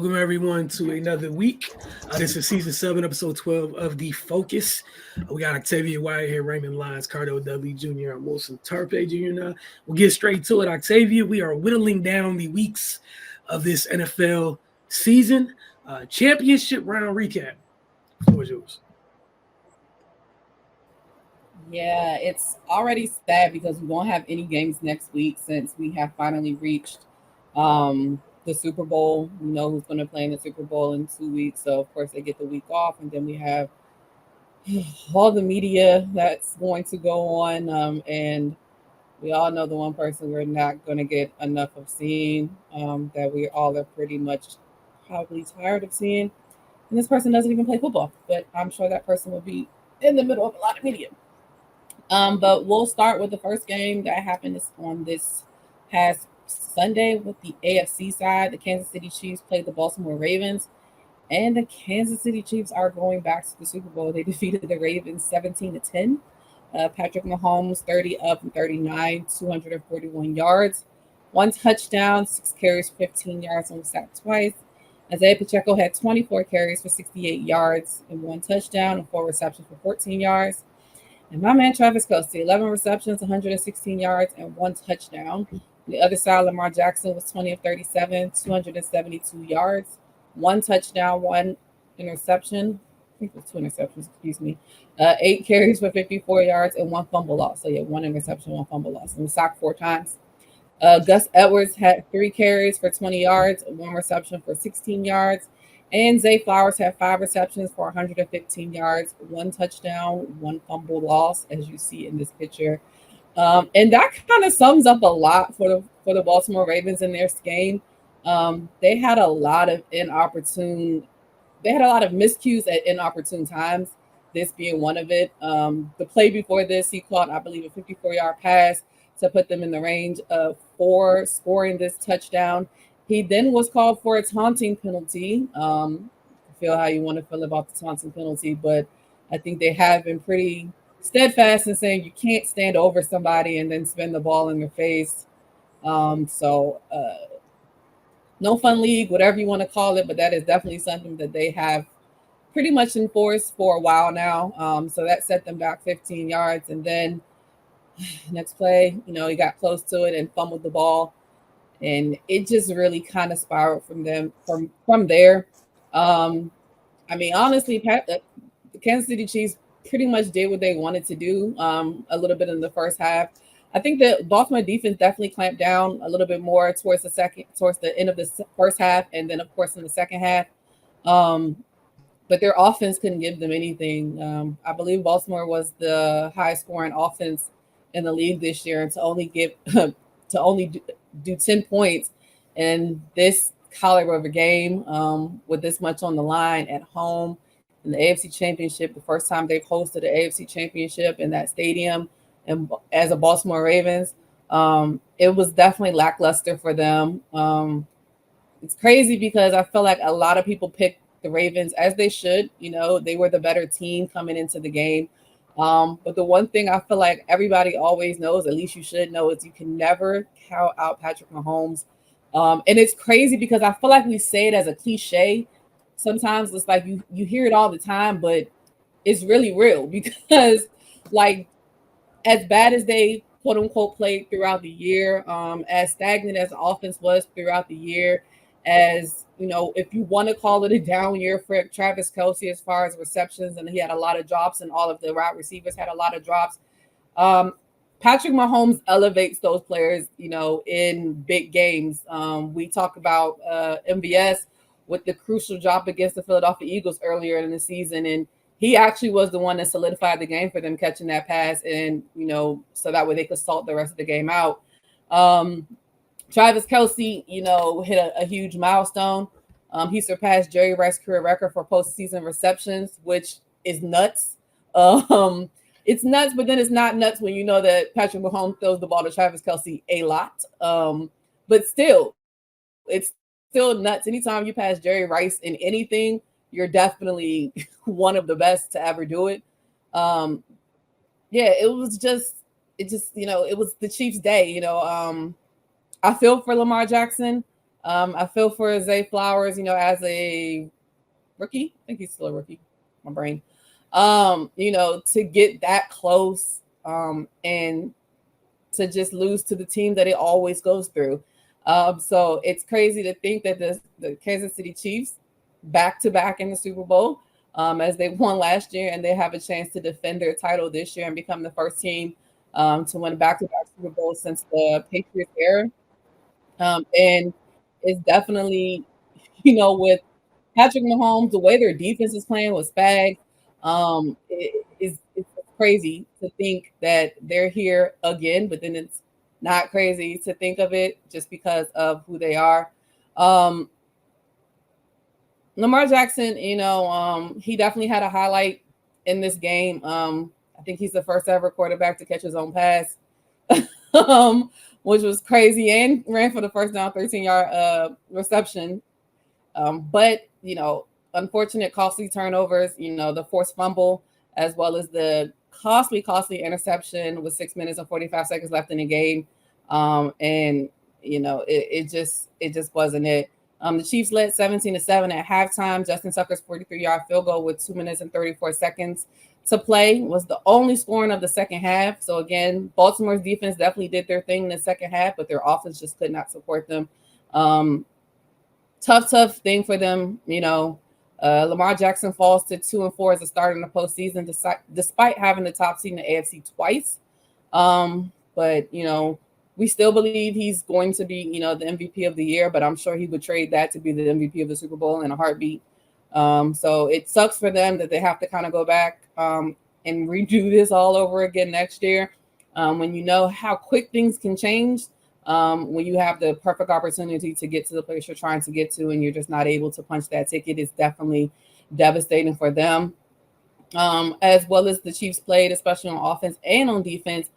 Welcome everyone to another week. This is season 7, episode 12 of The Focus. We got Octavia Wyatt here, Raymond Lyons, Cardell Dudley Jr., and Wilson Tarpe Jr. Now we'll get straight to it. Octavia, we are whittling down the weeks of this NFL season. Championship round recap. The floor is yours. Yeah, it's already sad because we won't have any games next week since we have finally reached the Super Bowl. We know who's going to play in the Super Bowl in 2 weeks. So, of course, they get the week off. And then we have all the media that's going to go on. And we all know the one person we're not going to get enough of seeing, that we all are pretty much probably tired of seeing. And this person doesn't even play football. But I'm sure that person will be in the middle of a lot of media. But we'll start with the first game that happened on this past Sunday with the AFC side. The Kansas City Chiefs played the Baltimore Ravens, and the Kansas City Chiefs are going back to the Super Bowl. They defeated the Ravens 17-10. Patrick Mahomes 30 up and 39, 241 yards, 1 touchdown, 6 carries, 15 yards, and was sacked twice. Isaiah Pacheco had 24 carries for 68 yards and 1 touchdown and 4 receptions for 14 yards. And my man Travis Kelce, 11 receptions, 116 yards, and 1 touchdown. The other side, Lamar Jackson was 20 of 37, 272 yards, 1 touchdown, 1 interception. I think it was 2 interceptions, excuse me. 8 carries for 54 yards and 1 fumble loss. So, 1 interception, 1 fumble loss. And sacked 4 times. Gus Edwards had 3 carries for 20 yards, 1 reception for 16 yards. And Zay Flowers had 5 receptions for 115 yards, 1 touchdown, 1 fumble loss, as you see in this picture. And that kind of sums up a lot for the Baltimore Ravens in their game. They had a lot of miscues at inopportune times, this being one of it. The play before this, he caught, I believe, a 54-yard pass to put them in the range of 4 scoring this touchdown. He then was called for a taunting penalty. Feel how you want to feel about the taunting penalty, but I think they have been pretty steadfast in saying you can't stand over somebody and then spin the ball in their face. No fun league, whatever you want to call it, but that is definitely something that they have pretty much enforced for a while now. So that set them back 15 yards. And then next play, he got close to it and fumbled the ball. And it just really kind of spiraled from there. Honestly, the Kansas City Chiefs pretty much did what they wanted to do a little bit in the first half. I think the Baltimore defense definitely clamped down a little bit more towards the end of the first half, and then of course in the second half. But their offense couldn't give them anything. I believe Baltimore was the highest scoring offense in the league this year, and to only do 10 points in this caliber of a game with this much on the line at home in the AFC Championship, the first time they've hosted the AFC Championship in that stadium, and as a Baltimore Ravens, it was definitely lackluster for them. It's crazy because I feel like a lot of people picked the Ravens, as they should. They were the better team coming into the game. But the one thing I feel like everybody always knows, at least you should know, is you can never count out Patrick Mahomes. And it's crazy because I feel like we say it as a cliche. Sometimes it's like you hear it all the time, but it's really real because, like, as bad as they quote unquote played throughout the year, as stagnant as the offense was throughout the year, as if you want to call it a down year for Travis Kelce as far as receptions, and he had a lot of drops, and all of the wide receivers had a lot of drops. Patrick Mahomes elevates those players, in big games. We talk about MVS with the crucial drop against the Philadelphia Eagles earlier in the season, and he actually was the one that solidified the game for them, catching that pass, and so that way they could salt the rest of the game out. Travis Kelce, hit a huge milestone. He surpassed Jerry Rice's career record for postseason receptions, which is nuts. It's nuts, but then it's not nuts when you know that Patrick Mahomes throws the ball to Travis Kelce a lot. But still, it's still nuts. Anytime you pass Jerry Rice in anything, you're definitely one of the best to ever do it. It was the Chiefs' day. I feel for Lamar Jackson. I feel for Zay Flowers, as a rookie. I think he's still a rookie. My brain. To get that close, and to just lose to the team that it always goes through. So it's crazy to think that the Kansas City Chiefs back to back in the Super Bowl, as they won last year, and they have a chance to defend their title this year and become the first team to win back to back Super Bowls since the Patriots era. And it's definitely, with Patrick Mahomes, the way their defense is playing with Spag, it's crazy to think that they're here again, but then it's not crazy to think of it just because of who they are. Um, Lamar Jackson, he definitely had a highlight in this game. I think he's the first ever quarterback to catch his own pass, which was crazy, and ran for the first down 13-yard reception. But unfortunate, costly turnovers, the forced fumble, as well as the costly interception with 6 minutes and 45 seconds left in the game. And it just wasn't it. The Chiefs led 17-7 at halftime. Justin Tucker's 43-yard field goal with 2 minutes and 34 seconds to play was the only scoring of the second half. So again, Baltimore's defense definitely did their thing in the second half, but their offense just could not support them. Tough thing for them. Lamar Jackson falls to 2-4 as a starter in the postseason, despite having the top seed in the AFC twice. But we still believe he's going to be, the MVP of the year, but I'm sure he would trade that to be the MVP of the Super Bowl in a heartbeat. So it sucks for them that they have to kind of go back and redo this all over again next year. When you know how quick things can change, when you have the perfect opportunity to get to the place you're trying to get to and you're just not able to punch that ticket, it's definitely devastating for them. As well as the Chiefs played, especially on offense and on defense.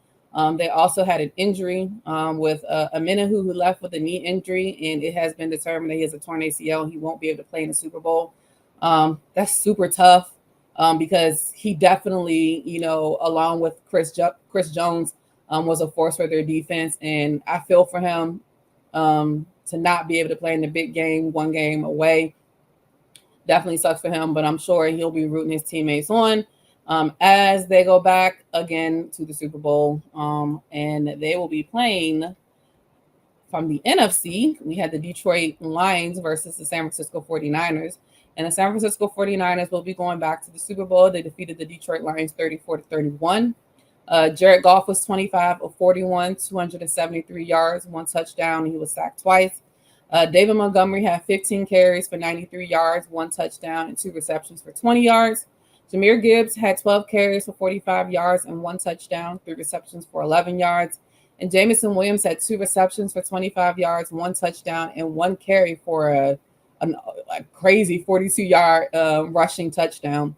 They also had an injury with a Minahu who left with a knee injury, and it has been determined that he has a torn ACL and he won't be able to play in the Super Bowl. That's super tough because he definitely, along with Chris Jones, was a force for their defense, and I feel for him to not be able to play in the big game, one game away. Definitely sucks for him, but I'm sure he'll be rooting his teammates on as they go back again to the Super Bowl, and they will be playing from the NFC. We had the Detroit Lions versus the San Francisco 49ers, and the San Francisco 49ers will be going back to the Super Bowl. They defeated the Detroit Lions 34-31. Jared Goff was 25 of 41, 273 yards, 1 touchdown, and he was sacked twice. David Montgomery had 15 carries for 93 yards, 1 touchdown, and 2 receptions for 20 yards. Jahmyr Gibbs had 12 carries for 45 yards and 1 touchdown, 3 receptions for 11 yards. And Jamison Williams had 2 receptions for 25 yards, 1 touchdown, and 1 carry for a crazy 42-yard rushing touchdown.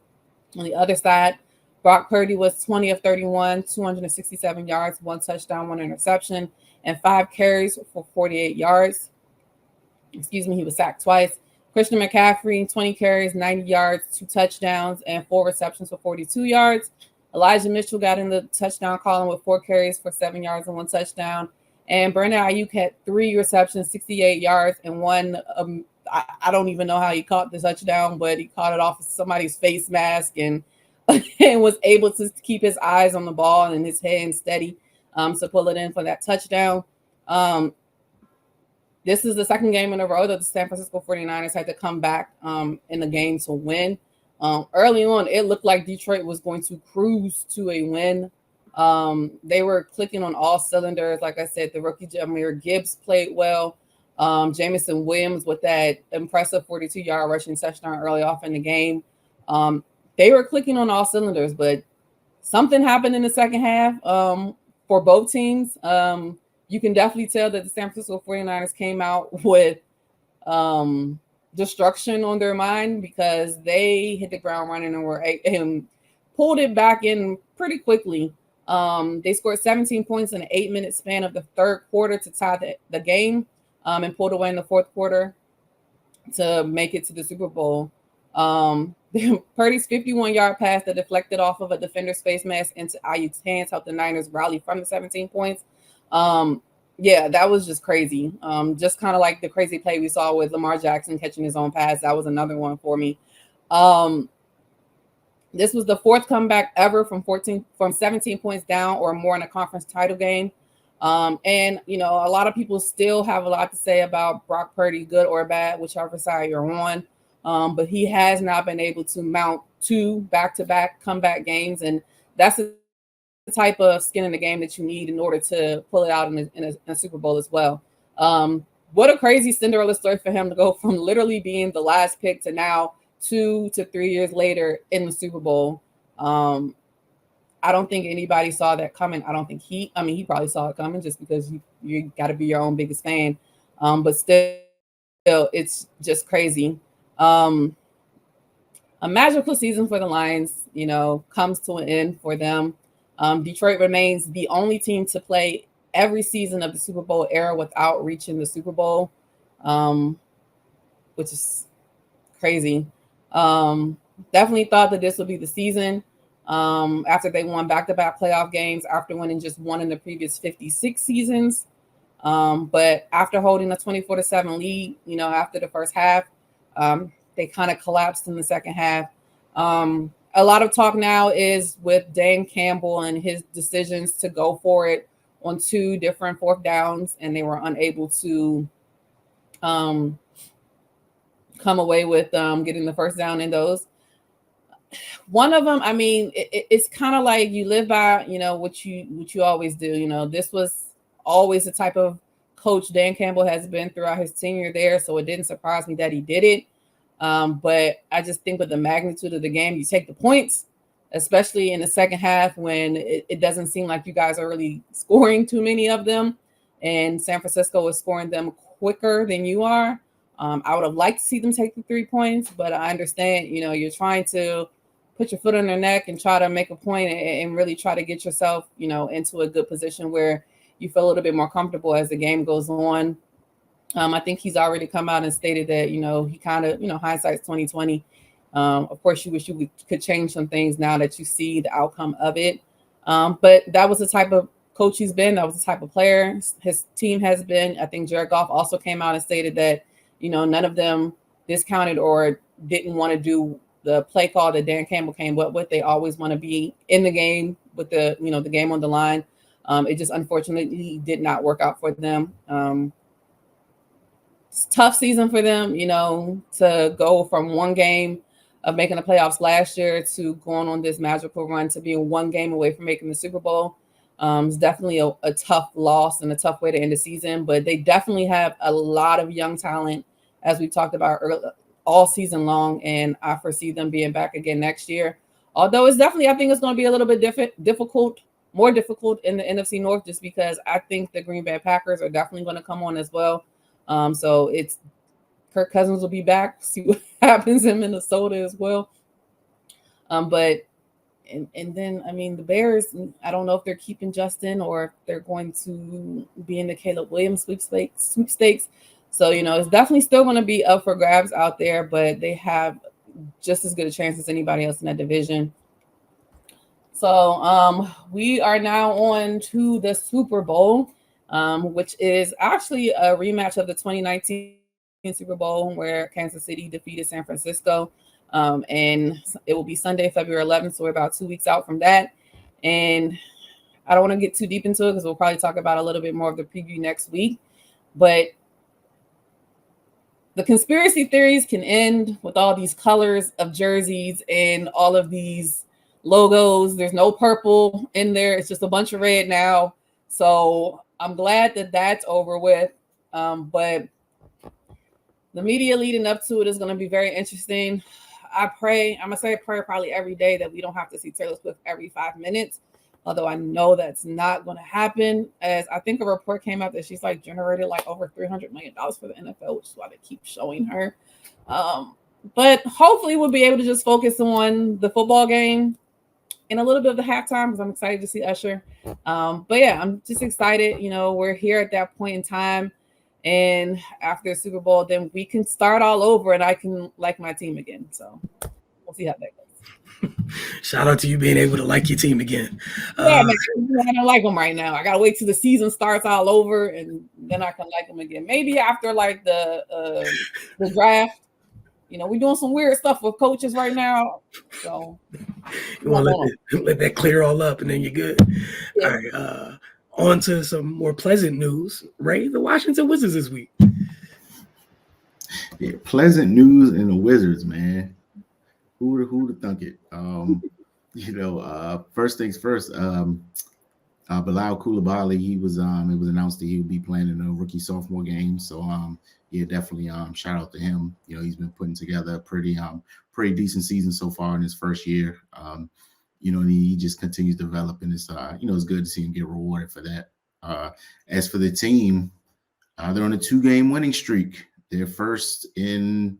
On the other side, Brock Purdy was 20 of 31, 267 yards, 1 touchdown, 1 interception, and 5 carries for 48 yards. He was sacked twice. Christian McCaffrey, 20 carries, 90 yards, 2 touchdowns, and 4 receptions for 42 yards. Elijah Mitchell got in the touchdown column with 4 carries for 7 yards and 1 touchdown. And Brandon Ayuk had 3 receptions, 68 yards, and 1. I don't even know how he caught the touchdown, but he caught it off of somebody's face mask and was able to keep his eyes on the ball and his hands steady to pull it in for that touchdown. This is the second game in a row that the San Francisco 49ers had to come back in the game to win. Early on, it looked like Detroit was going to cruise to a win. They were clicking on all cylinders. Like I said, the rookie Jahmyr Gibbs played well. Jamison Williams with that impressive 42-yard rushing touchdown early off in the game. They were clicking on all cylinders, but something happened in the second half for both teams. You can definitely tell that the San Francisco 49ers came out with destruction on their mind because they hit the ground running and pulled it back in pretty quickly. They scored 17 points in an 8-minute span of the third quarter to tie the game and pulled away in the fourth quarter to make it to the Super Bowl. Purdy's 51-yard pass that deflected off of a defender's face mask into Ayuk's hands helped the Niners rally from the 17 points. Yeah, that was just crazy. Just kind of like the crazy play we saw with Lamar Jackson catching his own pass. That was another one for me. This was the fourth comeback ever from 17 points down or more in a conference title game. And a lot of people still have a lot to say about Brock Purdy, good or bad, whichever side you're on. But he has not been able to mount 2 back-to-back comeback games, and that's the type of skin in the game that you need in order to pull it out in a Super Bowl as well. What a crazy Cinderella story for him to go from literally being the last pick to now 2 to 3 years later in the Super Bowl. I don't think anybody saw that coming. I don't think he probably saw it coming just because you got to be your own biggest fan. But still, it's just crazy. A magical season for the Lions, comes to an end for them. Detroit remains the only team to play every season of the Super Bowl era without reaching the Super Bowl, which is crazy. Definitely thought that this would be the season after they won back-to-back playoff games after winning just one in the previous 56 seasons. But after holding a 24-7 lead, after the first half, they kind of collapsed in the second half. A lot of talk now is with Dan Campbell and his decisions to go for it on 2 different 4th downs, and they were unable to come away with getting the first down in those. One of them, it's kind of like you live by, what you always do. This was always the type of coach Dan Campbell has been throughout his tenure there, so it didn't surprise me that he did it. But I just think with the magnitude of the game, you take the points, especially in the second half when it doesn't seem like you guys are really scoring too many of them, and San Francisco is scoring them quicker than you are. I would have liked to see them take the 3 points, but I understand, you're trying to put your foot on their neck and try to make a point and really try to get yourself, into a good position where you feel a little bit more comfortable as the game goes on. I think he's already come out and stated that, he kind of, hindsight's 2020. Of course, you wish you could change some things now that you see the outcome of it. But that was the type of coach he's been. That was the type of player his team has been. I think Jared Goff also came out and stated that, none of them discounted or didn't want to do the play call that Dan Campbell came up with. They always want to be in the game with the game on the line. It just unfortunately did not work out for them. Tough season for them, to go from one game of making the playoffs last year to going on this magical run to being one game away from making the Super Bowl. It's definitely a tough loss and a tough way to end the season, but they definitely have a lot of young talent, as we talked about all season long, and I foresee them being back again next year. Although I think it's going to be a little bit more difficult in the NFC North, just because I think the Green Bay Packers are definitely going to come on as well. So it's Kirk Cousins will be back. See what happens in Minnesota as well. But then the Bears, I don't know if they're keeping Justin or if they're going to be in the Caleb Williams sweepstakes. So it's definitely still going to be up for grabs out there, but they have just as good a chance as anybody else in that division. So we are now on to the Super Bowl. Which is actually a rematch of the 2019 Super Bowl where Kansas City defeated San Francisco. And it will be Sunday, February 11th. So we're about 2 weeks out from that. And I don't want to get too deep into it because we'll probably talk about a little bit more of the preview next week. But the conspiracy theories can end with all these colors of jerseys and all of these logos. There's no purple in there. It's just a bunch of red now. So I'm glad that that's over with. But the media leading up to it is going to be very interesting. I'm going to say a prayer probably every day that we don't have to see Taylor Swift every 5 minutes. Although I know that's not going to happen, as I think a report came out that she's generated over $300 million for the NFL, which is why they keep showing her. But hopefully we'll be able to just focus on the football game and a little bit of the halftime because I'm excited to see Usher. But yeah, I'm just excited. We're here at that point in time. And after the Super Bowl, then we can start all over and I can like my team again. So we'll see how that goes. Shout out to you being able to like your team again. Yeah, man, I don't like them right now. I gotta wait till the season starts all over, and then I can like them again. Maybe after like the draft. You know, we're doing some weird stuff with coaches right now. So you want to let that clear all up, and then you're good. Yeah. All right. On to some more pleasant news. Ray, the Washington Wizards this week. Yeah, pleasant news in the Wizards, man. Who'd have thunk it? First things first. Bilal Coulibaly, he was it was announced that he would be playing in a rookie sophomore game. So yeah, definitely shout out to him. You know, he's been putting together a pretty decent season so far in his first year. You know, and he just continues to develop, and it's it's good to see him get rewarded for that. As for the team, they're on a 2-game winning streak. They're first in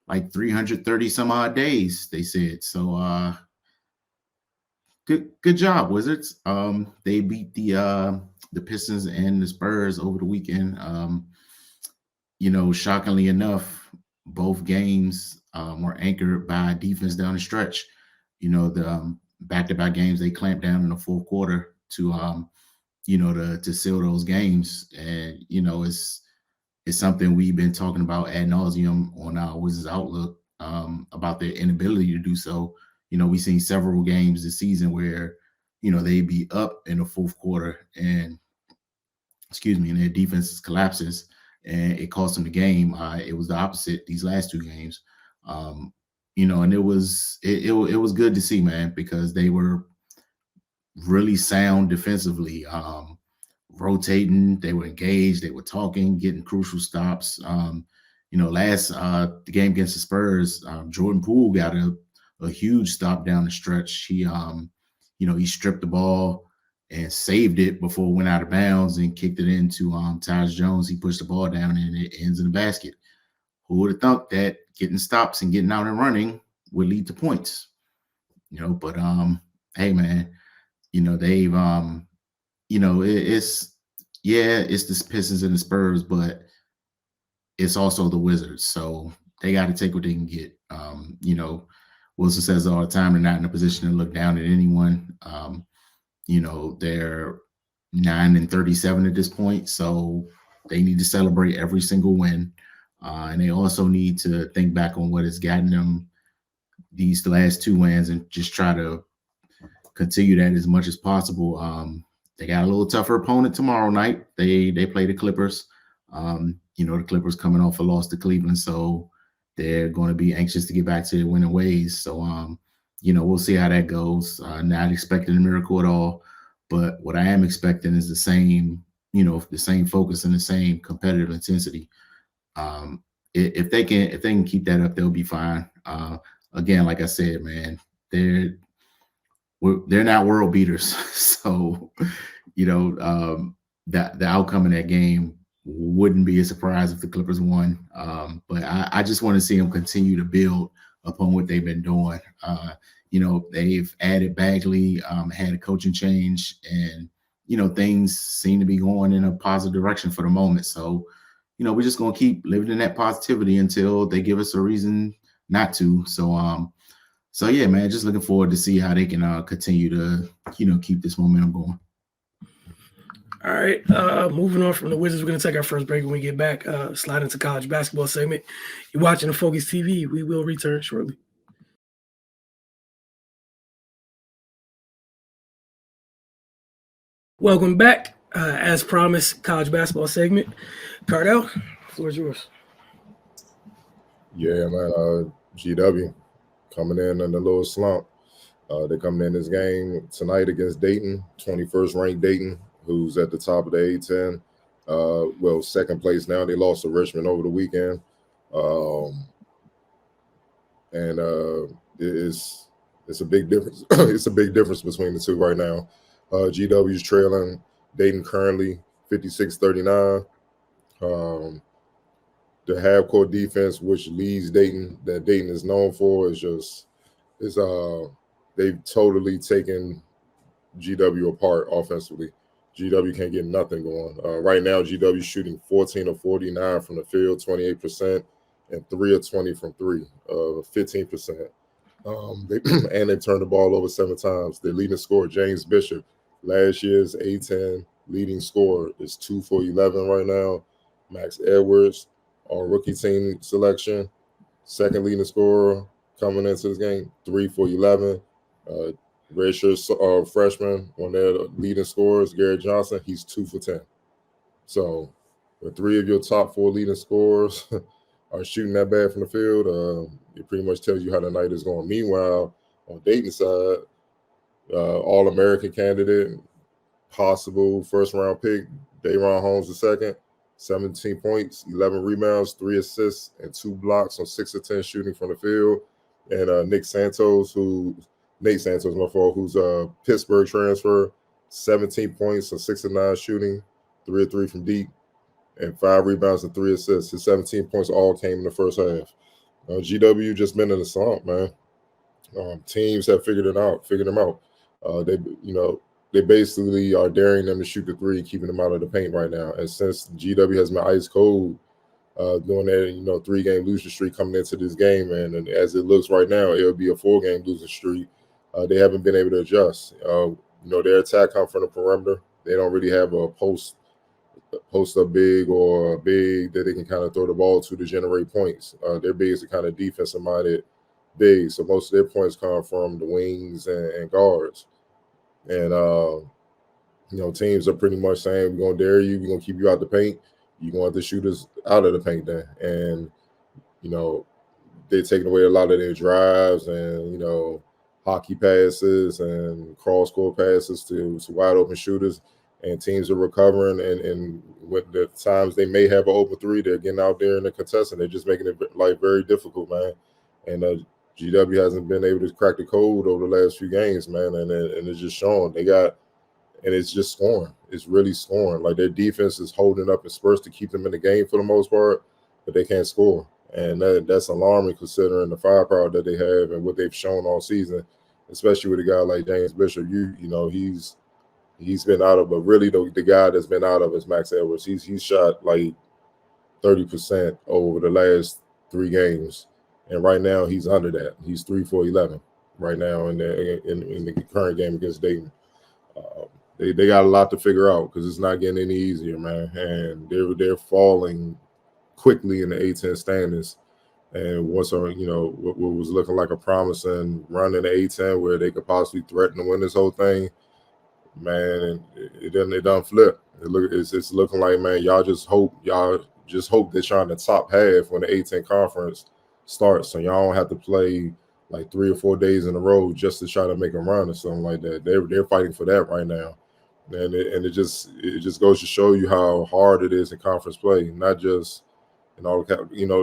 like 330 some odd days, they said. So good job, Wizards. They beat the Pistons and the Spurs over the weekend. Shockingly enough, both games were anchored by defense down the stretch. The back-to-back games, they clamped down in the fourth quarter to seal those games. And it's something we've been talking about ad nauseum on our Wizards Outlook about their inability to do so. We've seen several games this season where, they be up in the fourth quarter and their defense collapses and it cost them the game. It was the opposite these last 2 games. And it was good to see, man, because they were really sound defensively. Rotating, they were engaged, they were talking, getting crucial stops. The game against the Spurs, Jordan Poole got a huge stop down the stretch. He stripped the ball and saved it before it went out of bounds and kicked it into Tyus Jones. He pushed the ball down and it ends in the basket. Who would have thought that getting stops and getting out and running would lead to points? But hey, man, they've it's the Pistons and the Spurs, but it's also the Wizards. So they got to take what they can get. Wilson says all the time, they're not in a position to look down at anyone. They're 9-37 at this point, so they need to celebrate every single win. And they also need to think back on what has gotten them these last 2 wins and just try to continue that as much as possible. They got a little tougher opponent tomorrow night. They play the Clippers. The Clippers coming off a loss to Cleveland, so they're going to be anxious to get back to their winning ways. So, we'll see how that goes. Not expecting a miracle at all, but what I am expecting is the same focus and the same competitive intensity. If they can keep that up, they'll be fine. Again, like I said, man, they're not world beaters. So, the outcome of that game wouldn't be a surprise if the Clippers won. But I just want to see them continue to build upon what they've been doing. They've added Bagley, had a coaching change, and, things seem to be going in a positive direction for the moment. So, we're just going to keep living in that positivity until they give us a reason not to. So yeah, man, just looking forward to see how they can continue to, keep this momentum going. All right, moving on from the Wizards, we're going to take our first break. When we get back, slide into college basketball segment. You're watching the Focus TV. We will return shortly. Welcome back. As promised, college basketball segment. Cardell, the floor is yours. Yeah, man, GW coming in a little slump. They're coming in this game tonight against Dayton, 21st ranked Dayton, who's at the top of the A-10. Second place now. They lost to Richmond over the weekend. It's a big difference. It's a big difference between the two right now. GW's trailing Dayton currently 56-39. The half-court defense, which leads Dayton, that Dayton is known for, they've totally taken GW apart offensively. GW can't get nothing going. Right now, GW shooting 14 of 49 from the field, 28%, and 3 of 20 from 3, 15%. They turned the ball over 7 times. Their leading scorer, James Bishop, last year's A10 leading scorer, is 2 for 11 right now. Max Edwards, our rookie team selection, second leading scorer coming into this game, 3 for 11. Redshirt freshman, one of their leading scorers, Garrett Johnson, he's 2 for 10. So, the 3 of your top 4 leading scorers are shooting that bad from the field, it pretty much tells you how the night is going. Meanwhile, on Dayton's side, All-American candidate, possible first-round pick, Dayron Holmes II, 17 points, 11 rebounds, 3 assists, and 2 blocks on 6 of 10 shooting from the field. And Nate Santos, who's a Pittsburgh transfer, 17 points on 6 of 9 shooting, 3 of 3 from deep, and 5 rebounds and 3 assists. His 17 points all came in the first half. GW just been in the slump, man. Teams have figured them out. They basically are daring them to shoot the 3, keeping them out of the paint right now. And since GW has been ice cold doing that, 3-game losing streak coming into this game, and as it looks right now, it'll be a 4-game losing streak. They haven't been able to adjust. Their attack comes from the perimeter. They don't really have a post up big or a big that they can kind of throw the ball to generate points. Their bigs are kind of defensive-minded bigs, so most of their points come from the wings and guards. And, teams are pretty much saying, we're going to dare you, we're going to keep you out the paint, you're going to have to shoot us out of the paint then. And, they're taking away a lot of their drives and, hockey passes and cross-court passes to wide-open shooters. And teams are recovering, and with the times they may have an open 3, they're getting out there in the contestant. They're just making it very difficult, man. And GW hasn't been able to crack the code over the last few games, man. And it's just showing. And it's just scoring. It's really scoring. Like, their defense is holding up in spurts to keep them in the game for the most part, but they can't score. And that's alarming considering the firepower that they have and what they've shown all season, especially with a guy like James Bishop. He's been out of, but really the guy that's been out of is Max Edwards. He's shot like 30% over the last 3 games, and right now he's under that. He's 3 for 11 right now in the current game against Dayton. They got a lot to figure out because it's not getting any easier, man. And they're falling quickly in the A10 standings. And once what was looking like a promising run in the A10 where they could possibly threaten to win this whole thing, man, it doesn't flip. It's looking like, man, y'all just hope that y'all in the top half when the A10 conference starts, so y'all don't have to play like 3 or 4 days in a row just to try to make a run or something like that. They're fighting for that right now, and it just goes to show you how hard it is in conference play, not just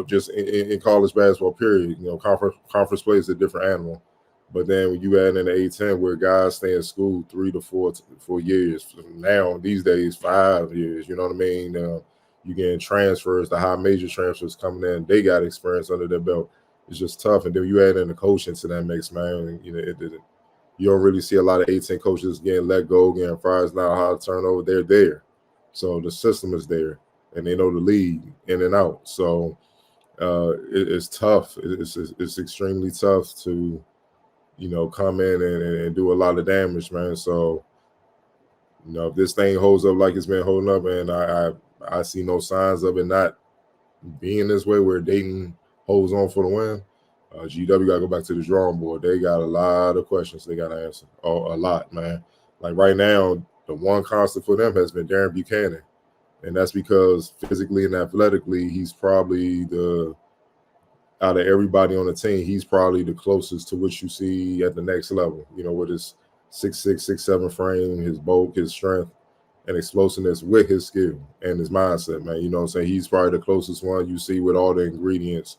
just in college basketball. Period. Conference play is a different animal. But then when you add in the A10 where guys stay in school 3 to 4 years, now these days 5 years, you know what I mean? You getting transfers, the high major transfers coming in, they got experience under their belt. It's just tough. And then you add in the coaching to that mix, man. You don't really see a lot of A10 coaches getting let go, getting fired, not how to turn over. They're there. So the system is there, and they know the league in and out. So it's tough. It's extremely tough to come in and do a lot of damage, man. So, if this thing holds up like it's been holding up, and I see no signs of it not being this way where Dayton holds on for the win, GW got to go back to the drawing board. They got a lot of questions they got to answer. Oh, a lot, man. Like right now, the one constant for them has been Darren Buchanan. And that's because physically and athletically, he's probably out of everybody on the team, he's probably the closest to what you see at the next level, with his 6'6", 6'7" frame, his bulk, his strength, and explosiveness with his skill and his mindset, man. You know what I'm saying? He's probably the closest one you see with all the ingredients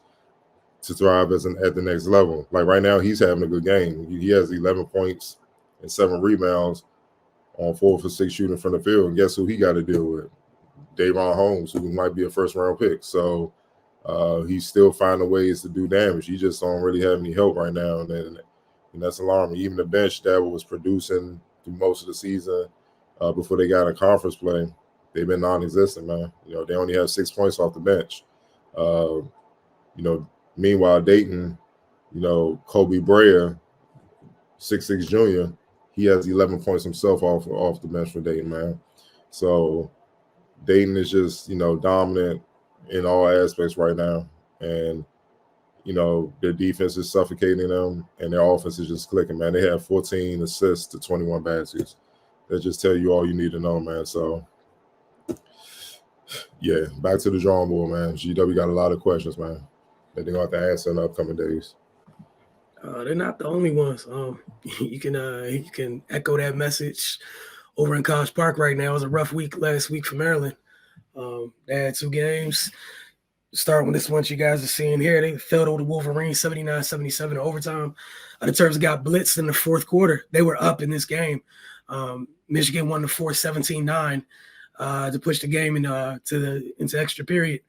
to thrive at the next level. Like right now, he's having a good game. He has 11 points and 7 rebounds on 4 for 6 shooting from the field. And guess who he got to deal with? Dayron Holmes, who might be a first-round pick. So, he's still finding ways to do damage. He just don't really have any help right now, and that's alarming. Even the bench that was producing through most of the season before they got in conference play, they've been non-existent, man. They only have 6 points off the bench. Meanwhile, Dayton, Kobe Bryant, 6'6" junior, he has 11 points himself off the bench for Dayton, man. So Dayton is just, dominant in all aspects right now. And, their defense is suffocating them and their offense is just clicking, man. They have 14 assists to 21 baskets. That just tell you all you need to know, man. So, yeah, back to the drawing board, man. GW got a lot of questions, man, that they're going to have to answer in the upcoming days. They're not the only ones. You can echo that message over in College Park right now. It was a rough week last week for Maryland. They had 2 games. Start with this one you guys are seeing here. They fell to the Wolverines 79-77 in overtime. The Terps got blitzed in the fourth quarter. They were up in this game. Michigan won the 17-9 to push the game into extra period.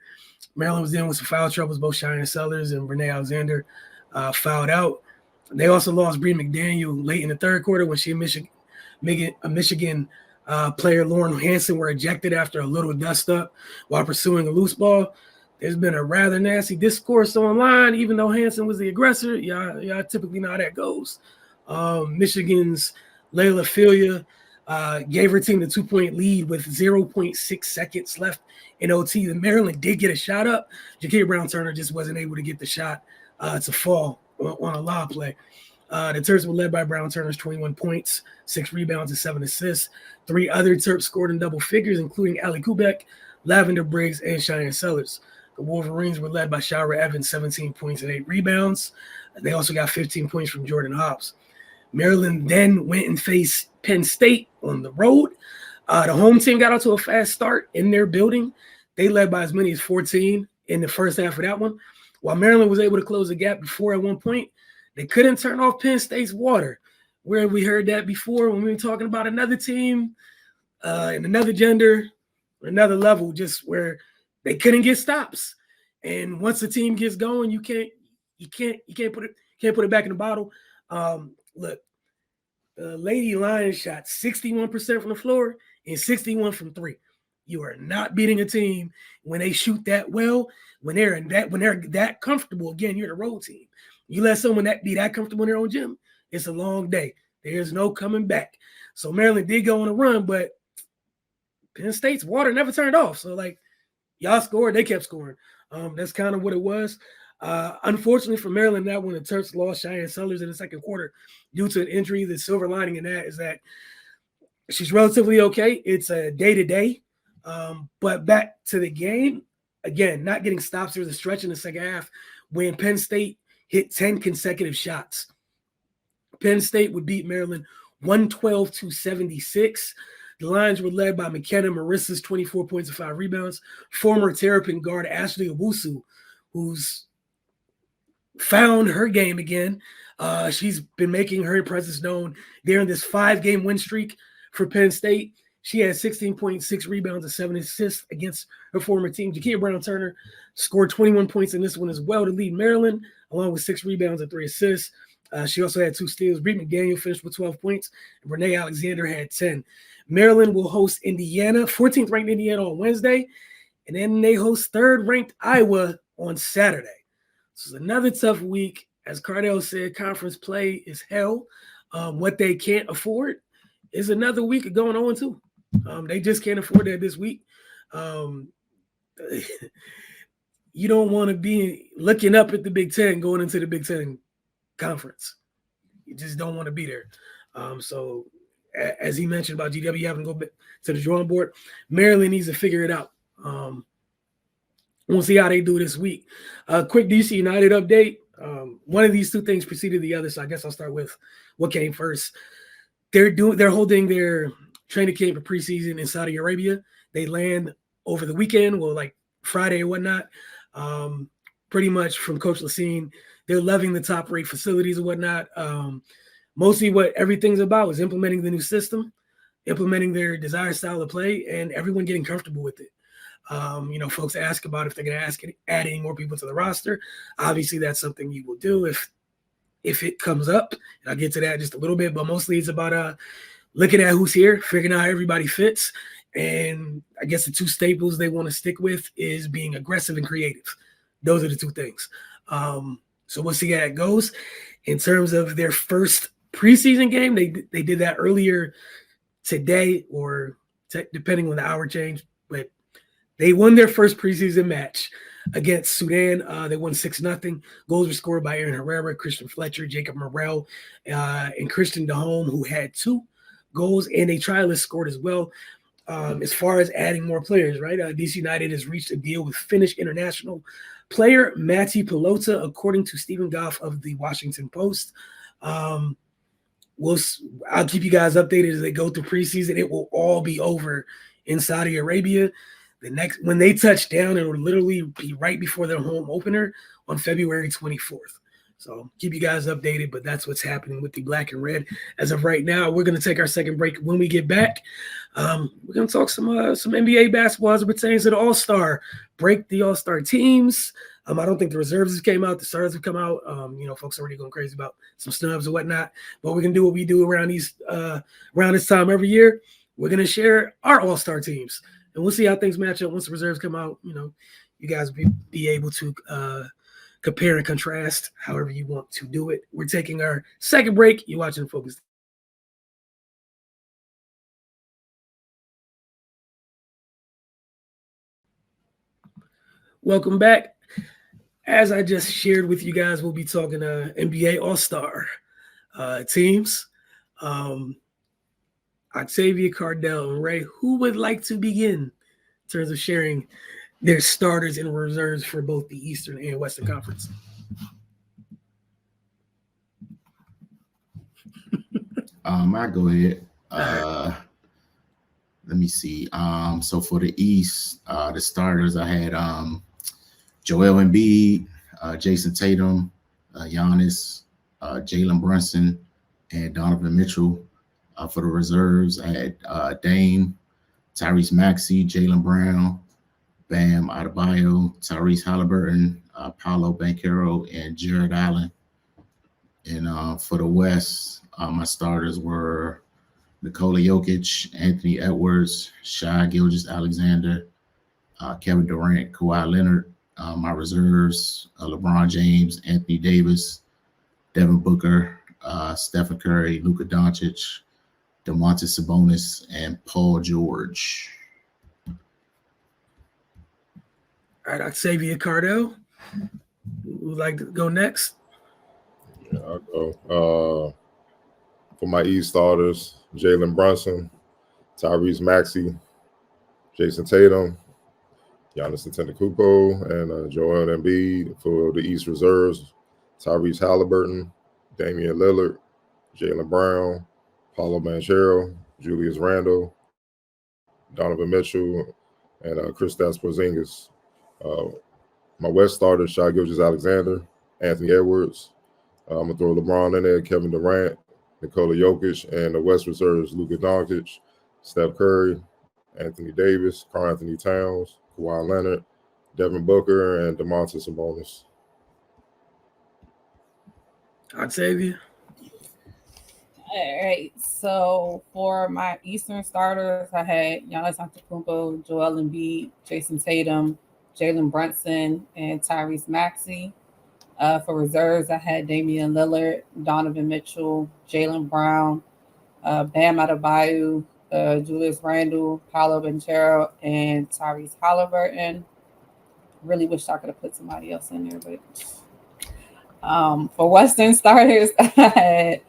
Maryland was dealing with some foul troubles. Both Cheyenne Sellers and Renee Alexander fouled out. They also lost Bree McDaniel late in the third quarter when she and Michigan player Lauren Hansen were ejected after a little dust up while pursuing a loose ball. There's been a rather nasty discourse online, even though Hansen was the aggressor. Y'all typically know how that goes. Michigan's Layla Filia gave her team the 2-point lead with 0.6 seconds left in OT. The Maryland did get a shot up. Jakia Brown-Turner just wasn't able to get the shot to fall on a lob play. The Terps were led by Brown-Turner's 21 points, 6 rebounds, and 7 assists. 3 other Terps scored in double figures, including Ali Kubek, Lavender Briggs, and Cheyenne Sellers. The Wolverines were led by Shara Evans, 17 points and 8 rebounds. They also got 15 points from Jordan Hobbs. Maryland then went and faced Penn State on the road. The home team got out to a fast start in their building. They led by as many as 14 in the first half of that one. While Maryland was able to close the gap before at one point, they couldn't turn off Penn State's water. Where we heard that before when we were talking about another team and another gender, another level, just where they couldn't get stops. And once the team gets going, you can't put it back in the bottle. Look, the Lady Lions shot 61% from the floor and 61% from 3. You are not beating a team when they shoot that well, when they're that comfortable. Again, you're the road team. You let someone be that comfortable in their own gym, it's a long day. There's no coming back. So Maryland did go on a run, but Penn State's water never turned off. So y'all scored, they kept scoring. That's kind of what it was. Unfortunately for Maryland, that when the Terps lost Cheyenne Sellers in the second quarter due to an injury, the silver lining in that is that she's relatively okay. It's a day-to-day. But back to the game, again, not getting stops. There was a stretch in the second half when Penn State hit 10 consecutive shots. Penn State would beat Maryland 112-76. The Lions were led by McKenna Marissa's 24 points and 5 rebounds. Former Terrapin guard Ashley Owusu, who's found her game again. She's been making her presence known during this 5-game win streak for Penn State. She had 16.6 rebounds and 7 assists against her former team. Jakia Brown-Turner scored 21 points in this one as well to lead Maryland, along with 6 rebounds and 3 assists. She also had 2 steals. Bree McDaniel finished with 12 points, and Renee Alexander had 10. Maryland will host Indiana, 14th ranked Indiana on Wednesday, and then they host 3rd ranked Iowa on Saturday. So it's another tough week. As Cardell said, conference play is hell. What they can't afford is another week of going 0-2. They just can't afford that this week. You don't want to be looking up at the Big Ten going into the Big Ten conference. You just don't want to be there. So as he mentioned about GW having to go back to the drawing board, Maryland needs to figure it out. We'll see how they do this week. Quick DC United update. One of these two things preceded the other, so I guess I'll start with what came first. They're holding their training camp for preseason in Saudi Arabia. They land over the weekend, like Friday or whatnot. Pretty much from Coach Lassine, they're loving the top-rate facilities and whatnot. Mostly what everything's about is implementing the new system, implementing their desired style of play, and everyone getting comfortable with it. Folks ask about if they're going to add any more people to the roster. Obviously, that's something you will do if it comes up. And I'll get to that just a little bit, but mostly it's about looking at who's here, figuring out how everybody fits. And I guess the 2 staples they want to stick with is being aggressive and creative. Those are the 2 things. So we'll see how it goes. In terms of their first preseason game, they did that earlier today, or depending on the hour change, but they won their first preseason match against Sudan. They won 6-0. Goals were scored by Aaron Herrera, Christian Fletcher, Jacob Morrell, and Christian DeHome, who had 2 goals, and a trialist scored as well. As far as adding more players, right? DC United has reached a deal with Finnish international player Matti Pelota, according to Stephen Goff of the Washington Post. I'll keep you guys updated as they go through preseason. It will all be over in Saudi Arabia. When they touch down, it will literally be right before their home opener on February 24th. So keep you guys updated, but that's what's happening with the black and red as of right now. We're going to take our second break. When we get back, we're going to talk some NBA basketball as it pertains to the All-Star break, the All-Star teams. I don't think the reserves have came out. The starters have come out. Folks are already going crazy about some snubs and whatnot. But we're going to do what we do around this time every year. We're going to share our All-Star teams. And we'll see how things match up once the reserves come out. You guys will be able to compare and contrast however you want to do it. We're taking our second break. You're watching Focus. Welcome back. As I just shared with you guys, we'll be talking NBA All-Star teams. Octavia, Cardell, and Ray, who would like to begin in terms of sharing their starters and reserves for both the Eastern and Western Conference? I go ahead. Let me see. So for the East, the starters, I had Joel Embiid, Jason Tatum, Giannis, Jalen Brunson, and Donovan Mitchell. For the reserves, I had Dame, Tyrese Maxey, Jaylen Brown, Bam Adebayo, Tyrese Halliburton, Paolo Banchero, and Jared Allen. And for the West, my starters were Nikola Jokic, Anthony Edwards, Shai Gilgeous-Alexander, Kevin Durant, Kawhi Leonard. My reserves, LeBron James, Anthony Davis, Devin Booker, Stephen Curry, Luka Doncic, Domantas Sabonis, and Paul George. All right, Octavia, Cardell, who would like to go next? Yeah, I'll go. For my East starters, Jalen Brunson, Tyrese Maxey, Jason Tatum, Giannis Antetokounmpo, and Joel Embiid. For the East reserves, Tyrese Halliburton, Damian Lillard, Jaylen Brown, Paolo Banchero, Julius Randle, Donovan Mitchell, and Kristaps Porzingis. My West starters, Shai Gilgeous-Alexander, Anthony Edwards. I'm going to throw LeBron in there, Kevin Durant, Nikola Jokic, and the West reserves, Luka Doncic, Steph Curry, Anthony Davis, Karl Anthony Towns, Kawhi Leonard, Devin Booker, and Domantas Sabonis. Octavia. All right. So for my Eastern starters, I had Giannis Antetokounmpo, Joel Embiid, Jason Tatum, Jalen Brunson, and Tyrese Maxey. For reserves, I had Damian Lillard, Donovan Mitchell, Jaylen Brown, Bam Adebayo, Julius Randle, Paolo Banchero, and Tyrese Halliburton. Really wish I could have put somebody else in there, but for Western starters, I had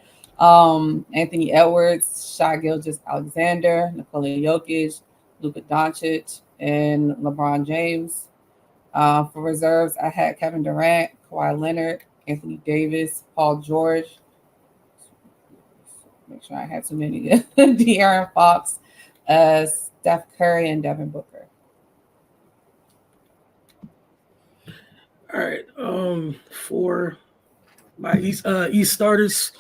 Anthony Edwards, Shai Gilgeous-Alexander, Nikola Jokic, Luka Doncic, and LeBron James. For reserves, I had Kevin Durant, Kawhi Leonard, Anthony Davis, Paul George. Make sure I had too many. De'Aaron Fox, Steph Curry, and Devin Booker. All right. For my East starters,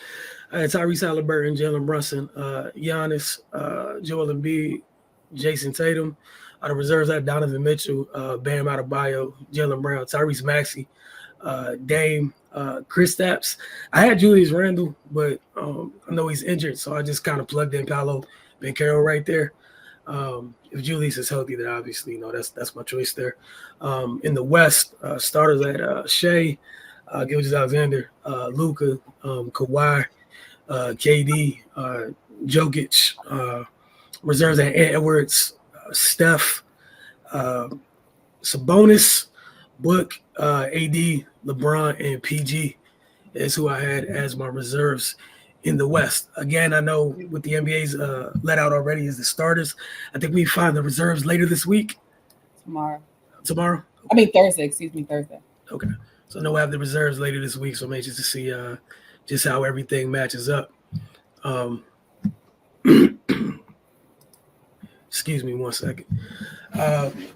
Tyrese Halliburton, Jalen Brunson, Giannis, Joel Embiid, Jason Tatum. The reserves, I had Donovan Mitchell, Bam Adebayo, Jaylen Brown, Tyrese Maxey, Dame, Kristaps. I had Julius Randle, but I know he's injured, so I just kind of plugged in Paolo Banchero right there. If Julius is healthy, then obviously, that's my choice there. In the West, starters at Shai, Gilgeous-Alexander, Luka, Kawhi, KD, Jokic, reserves at Edwards, Steph, Sabonis, Book, AD, LeBron, and PG is who I had as my reserves in the West. Again, I know with the NBA's let out already is the starters. I think we find the reserves later this week. Tomorrow? I mean Thursday. Excuse me, Thursday. Okay. So I know we'll have the reserves later this week. So I'm anxious to see just how everything matches up. Excuse me 1 second.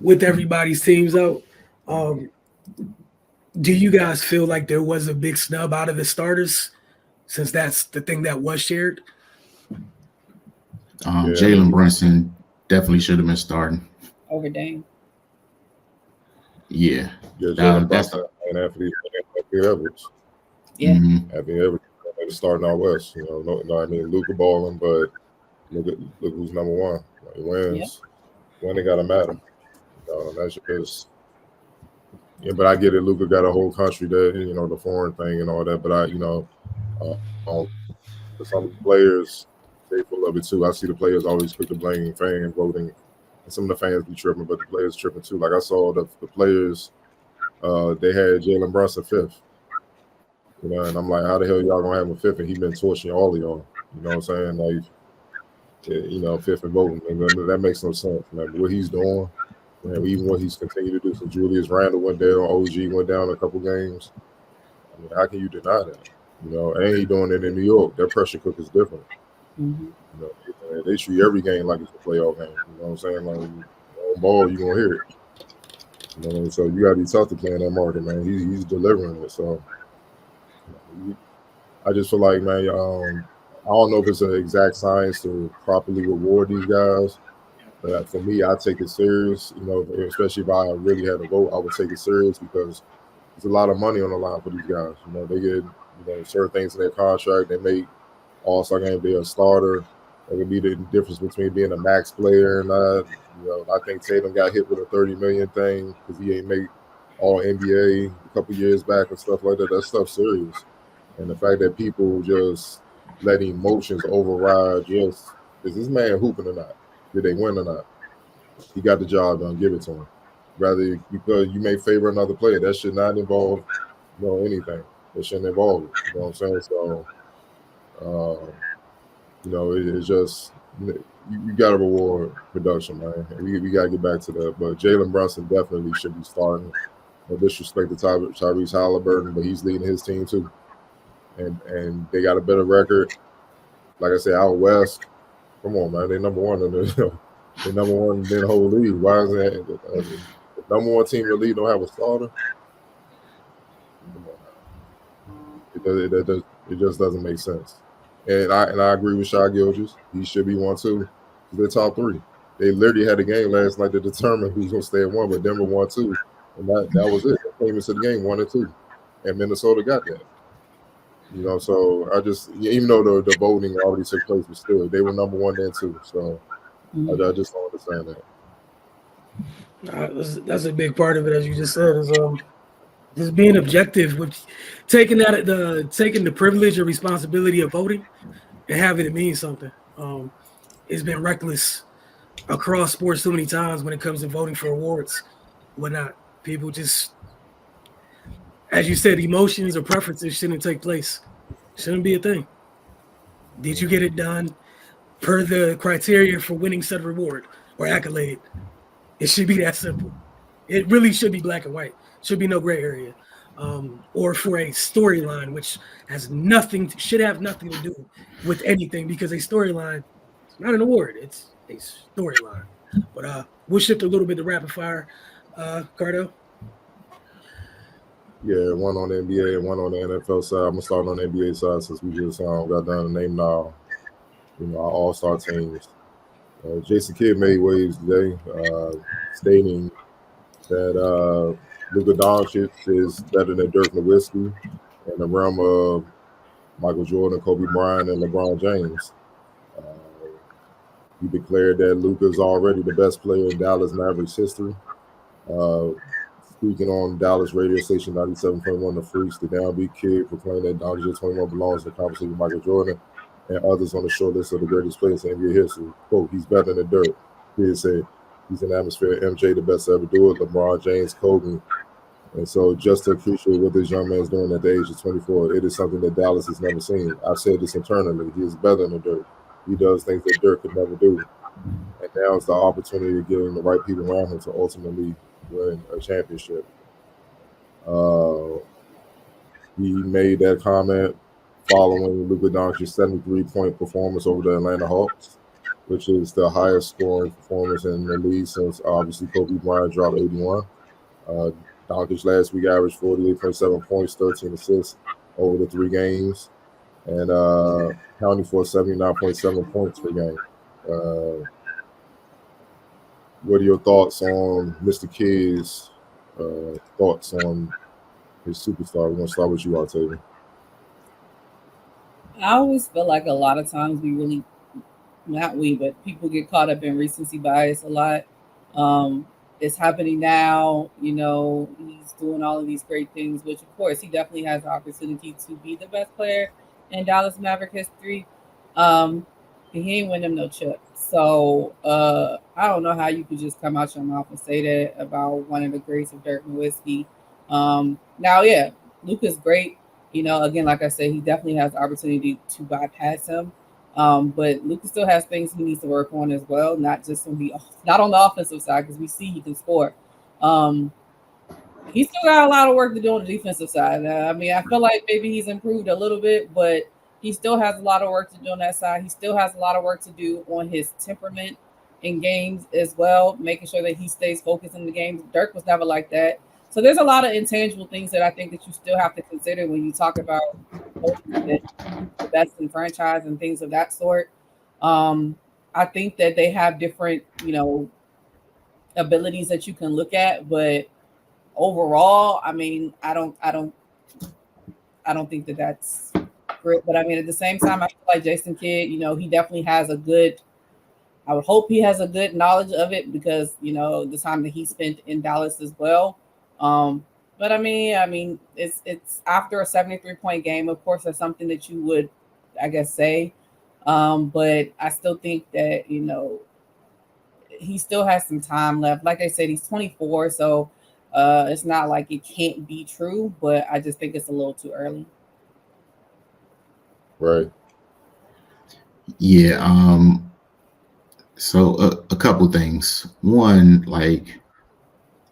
With everybody's teams out, do you guys feel like there was a big snub out of the starters, since that's the thing that was shared? Jalen Brunson definitely should have been starting over Dame. Yeah, Jalen Brunson and Anthony Edwards. Yeah, Anthony Edwards starting out west. You know, I mean, Luka balling, but look who's number one. He wins. When it gotta matter. That's just. Yeah, but I get it. Luka got a whole country there, you know, the foreign thing and all that. But some players, they full of it too. I see the players always quick to blame fan voting, and some of the fans be tripping, but the players tripping too. Like I saw the players, they had Jalen Brunson fifth, you know, and I'm like, how the hell y'all gonna have him fifth? And he been torching all of y'all. You know what I'm saying? Like, you know, fifth and voting. And that makes no sense. Like what he's doing. Even what he's continued to do. So Julius Randle went down, OG went down a couple games. I mean, how can you deny that? You know, and he doing it in New York. Their pressure cook is different. You know, they treat every game like it's a playoff game. You know what I'm saying? Like, on ball, you gonna hear it. You know, so you gotta be tough to play in that market, man. He's delivering it. So I just feel like, man, I don't know if it's an exact science to properly reward these guys. But for me, I take it serious, you know, especially if I really had a vote, I would take it serious because there's a lot of money on the line for these guys. You know, they get, you know, certain things in their contract. They make all-star game, be a starter. It would be the difference between being a max player and not. You know, I think Tatum got hit with a $30 million thing because he ain't make all NBA a couple years back and stuff like that. That stuff's serious. And the fact that people just let emotions override is this man hooping or not? Did they win or not? He got the job done. Give it to him. Rather, because you may favor another player, that should not involve, you know, anything. It shouldn't involve it. You know what I'm saying? So, you know, it's just you got to reward production, man. We got to get back to that. But Jalen Brunson definitely should be starting. No disrespect to Tyrese Halliburton, but he's leading his team too, and they got a better record. Like I said, out west. Come on, man. They're number one in the whole league. Why is that? The number one team in the league don't have a starter? It just doesn't make sense. And I agree with Shai Gilgeous. He should be one too. They're top three. They literally had a game last night to determine who's going to stay at one, but Denver won two. And that was it. They came into the game 1-2. And Minnesota got that. You know, so I just, even though the voting already took place, but still, they were number one then too. So I just don't understand that. That's a big part of it, as you just said, is just being objective with taking the privilege or responsibility of voting and having it mean something. It's been reckless across sports so many times when it comes to voting for awards, whatnot. People just, as you said, emotions or preferences shouldn't take place. Shouldn't be a thing. Did you get it done per the criteria for winning said reward or accolade? It should be that simple. It really should be black and white. Should be no gray area. Or for a storyline, which should have nothing to do with anything, because a storyline is not an award. It's a storyline. But we'll shift a little bit to rapid fire. Cardell? Yeah, one on the NBA and one on the NFL side. I'm gonna start on the NBA side since we just got done to name now, you know, our all-star teams. Jason Kidd made waves today, stating that Luka Doncic is better than Dirk Nowitzki in the realm of Michael Jordan, Kobe Bryant, and LeBron James. He declared that Luka is already the best player in Dallas Mavericks history. Speaking on Dallas radio station 97.1 The Freaks, the downbeat kid proclaimed that Doncic 21 belongs in the conversation with Michael Jordan and others on the short list of the greatest players in NBA history. Quote, he's better than Dirk. Kid said he's an atmosphere. MJ, the best to ever do it. LeBron James, Kobe. And so just to appreciate what this young man's doing at the age of 24, it is something that Dallas has never seen. I've said this internally. He is better than Dirk. He does things that Dirk could never do. And now it's the opportunity to get the right people around him to ultimately win a championship. He made that comment following Luka Doncic's 73-point performance over the Atlanta Hawks, which is the highest scoring performance in the league since obviously Kobe Bryant dropped 81. Doncic last week averaged 48.7 points, 13 assists over the 3 games, and counting for 79.7 points per game. What are your thoughts on Mr. Kid's thoughts on his superstar? We're going to start with you, Octavia. I always feel like a lot of times but people get caught up in recency bias a lot. It's happening now, he's doing all of these great things, which of course he definitely has the opportunity to be the best player in Dallas Maverick history. He ain't winning no chip. So I don't know how you could just come out your mouth and say that about one of the greats of Dirk Nowitzki. Now, yeah, Luka's great. Again, like I said, he definitely has the opportunity to bypass him. But Luka still has things he needs to work on as well, not on the offensive side, because we see he can score. He's still got a lot of work to do on the defensive side. I feel like maybe he's improved a little bit, but he still has a lot of work to do on that side. He still has a lot of work to do on his temperament in games as well, making sure that he stays focused in the games. Dirk was never like that. So there's a lot of intangible things that I think that you still have to consider when you talk about the best in franchise and things of that sort. I think that they have different, abilities that you can look at, but overall, I don't think that that's great. But at the same time, I feel like Jason Kidd, he definitely has I would hope he has a good knowledge of it because, the time that he spent in Dallas as well. But it's after a 73-point game. Of course, that's something that you would, I guess, say. But I still think that, he still has some time left. Like I said, he's 24, so it's not like it can't be true, but I just think it's a little too early. Right. Yeah. So a couple things. One,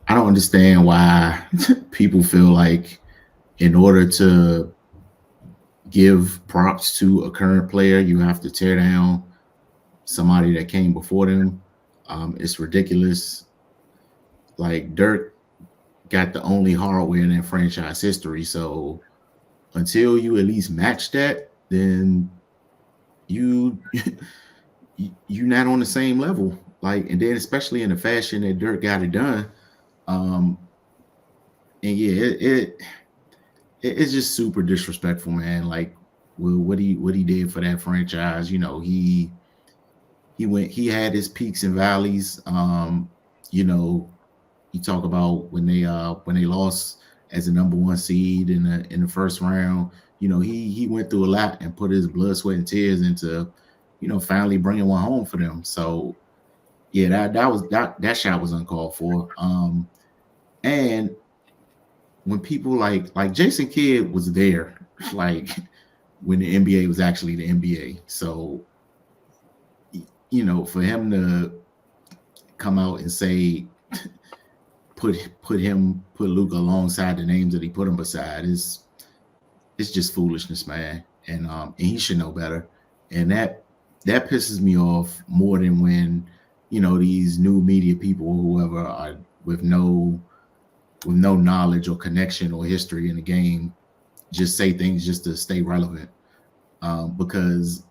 I don't understand why people feel like in order to give props to a current player, you have to tear down somebody that came before them. It's ridiculous. Dirk got the only hardware in their franchise history. So until you at least match that, then you're not on the same level. And then especially in the fashion that Dirk got it done. And yeah, it's just super disrespectful, man. What he did for that franchise, he had his peaks and valleys. You talk about when they lost as the number 1 seed in the first round. He went through a lot and put his blood, sweat, and tears into, finally bringing one home for them. So yeah, that shot was uncalled for. And when people like Jason Kidd was there, when the NBA was actually the NBA. So, for him to come out and say, put Luka alongside the names that he put him beside it's just foolishness, man. And he should know better. And that pisses me off more than when, these new media people or whoever are with no knowledge or connection or history in the game just say things just to stay relevant. Because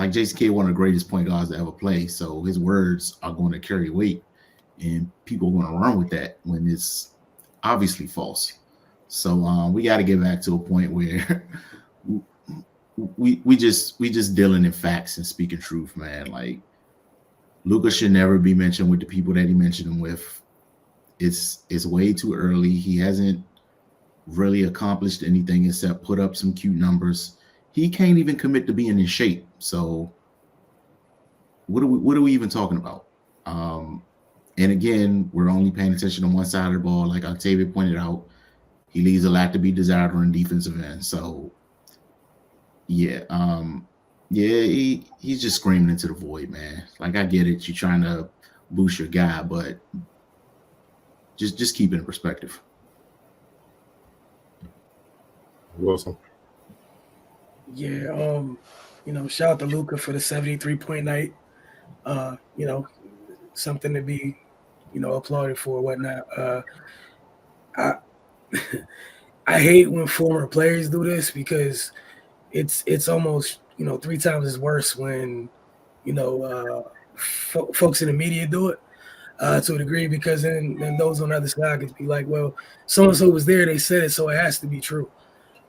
Jason Kidd, one of the greatest point guards to ever play, so his words are going to carry weight, and people are going to run with that when it's obviously false. So we got to get back to a point where we just dealing in facts and speaking truth, man. Luka should never be mentioned with the people that he mentioned him with. it's way too early. He hasn't really accomplished anything except put up some cute numbers. He can't even commit to being in shape. So what are we even talking about? And again, we're only paying attention to one side of the ball. Like Octavia pointed out, he leaves a lot to be desired on defensive end. So yeah, he's just screaming into the void, man. Like I get it, you're trying to boost your guy, but just keep it in perspective. Wilson. Yeah, shout out to Luka for the 73-point night. Something to be, applauded for, whatnot. I I hate when former players do this because it's almost 3 times as worse when folks in the media do it to a degree, because then those on the other side could be like, well, so and so was there, they said it, so it has to be true.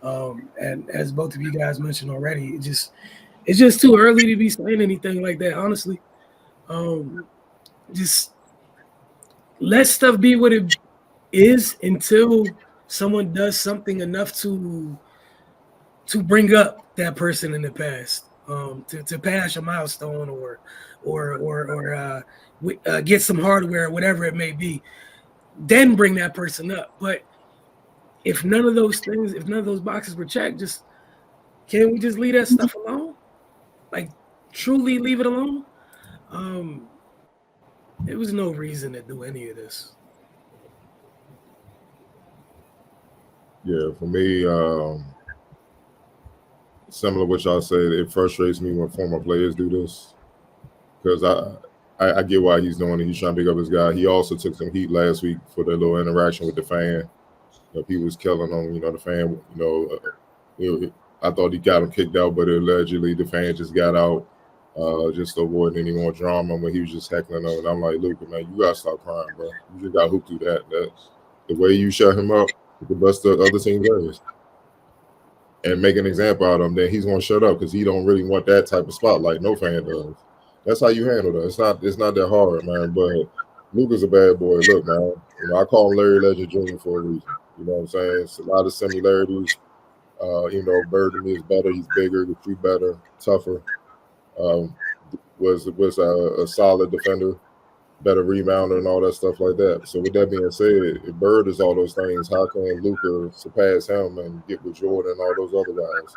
And as both of you guys mentioned already, it's just too early to be saying anything like that, honestly. Just let stuff be what it is until someone does something enough to bring up that person in the past, to pass a milestone or get some hardware, whatever it may be. Then bring that person up. But if none of those boxes were checked, can't we just leave that stuff alone? Like truly leave it alone? There was no reason to do any of this. Yeah, for me, similar to what y'all said, it frustrates me when former players do this, because I get why he's doing it. He's trying to pick up his guy. He also took some heat last week for the little interaction with the fan. He was killing on, the fan. I thought he got him kicked out, but allegedly the fan just got out, just to avoid any more drama when he was just heckling him. And I'm like, Luka, man, you gotta stop crying, bro. You just got hooped through that. The way you shut him up, the best the other team does, and make an example out of him, then he's gonna shut up because he don't really want that type of spotlight. No fan does. That's how you handle that. It's not that hard, man. But Luka's a bad boy. Look, man, I call him Larry Legend Jr. for a reason. You know what I'm saying? It's a lot of similarities. Bird to me is better. He's bigger, the shoot better, tougher. Was a solid defender, better rebounder, and all that stuff like that. So with that being said, if Bird is all those things, how can Luka surpass him and get with Jordan and all those other guys?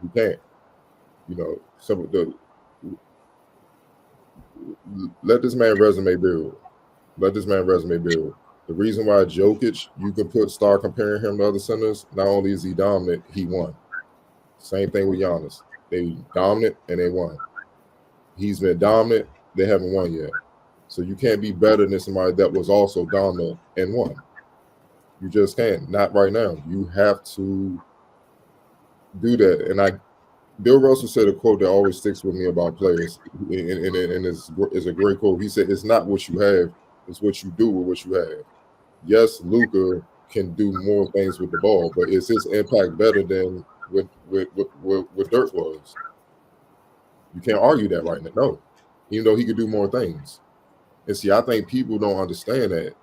You can't. Let this man resume build. The reason why Jokic, you can start comparing him to other centers, not only is he dominant, he won. Same thing with Giannis. They dominant and they won. He's been dominant, they haven't won yet. So you can't be better than somebody that was also dominant and won. You just can't. Not right now. You have to do that. And Bill Russell said a quote that always sticks with me about players, and it's a great quote. He said, "It's not what you have, it's what you do with what you have." Yes, Luka can do more things with the ball, but is his impact better than what Dirk was? You can't argue that right now. No, even though he could do more things. And see, I think people don't understand that.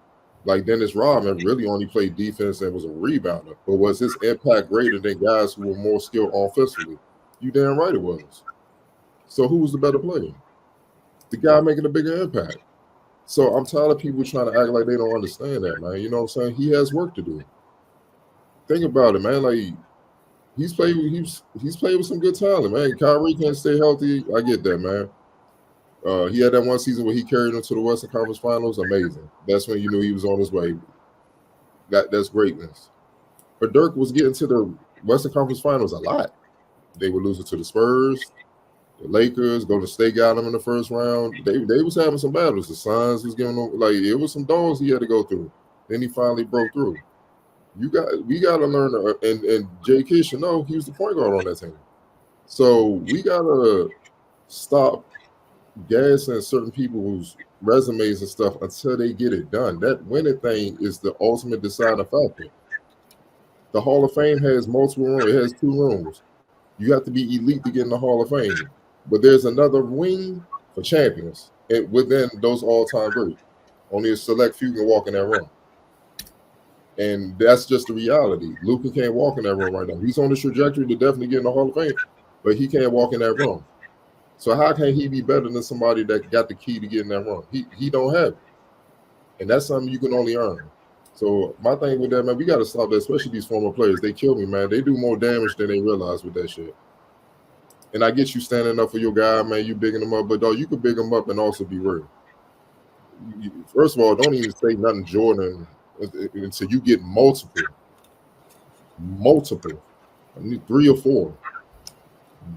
Like Dennis Rodman really only played defense and was a rebounder, but was his impact greater than guys who were more skilled offensively? You damn right it was. So who was the better player? The guy making a bigger impact. So I'm tired of people trying to act like they don't understand that, man. You know what I'm saying? He has work to do. Think about it, man. Like he's played with some good talent, man. Kyrie can't stay healthy. I get that, man. He had that one season where he carried him to the Western Conference Finals. Amazing. That's when you knew he was on his way. That's greatness. But Dirk was getting to the Western Conference Finals a lot. They were losing to the Spurs, the Lakers. Golden State got them in the first round. They was having some battles. The Suns was giving them, like, it was some dogs he had to go through. Then he finally broke through. We got to learn. And Jay Kidd should know he was the point guard on that team. So we got to stop gassing certain people's resumes and stuff until they get it done. That winning thing is the ultimate deciding factor. The Hall of Fame has multiple rooms. It has 2 rooms. You have to be elite to get in the Hall of Fame. But there's another wing for champions within those all-time greats. Only a select few can walk in that room. And that's just the reality. Luka can't walk in that room right now. He's on the trajectory to definitely get in the Hall of Fame, but he can't walk in that room. So how can he be better than somebody that got the key to get in that room? He don't have it. And that's something you can only earn. So my thing with that, man, we got to stop that, especially these former players. They kill me, man. They do more damage than they realize with that shit. And I get you standing up for your guy, man. You bigging them up, but dog, you could big them up and also be real. First of all, don't even say nothing Jordan until you get multiple. I need 3 or 4.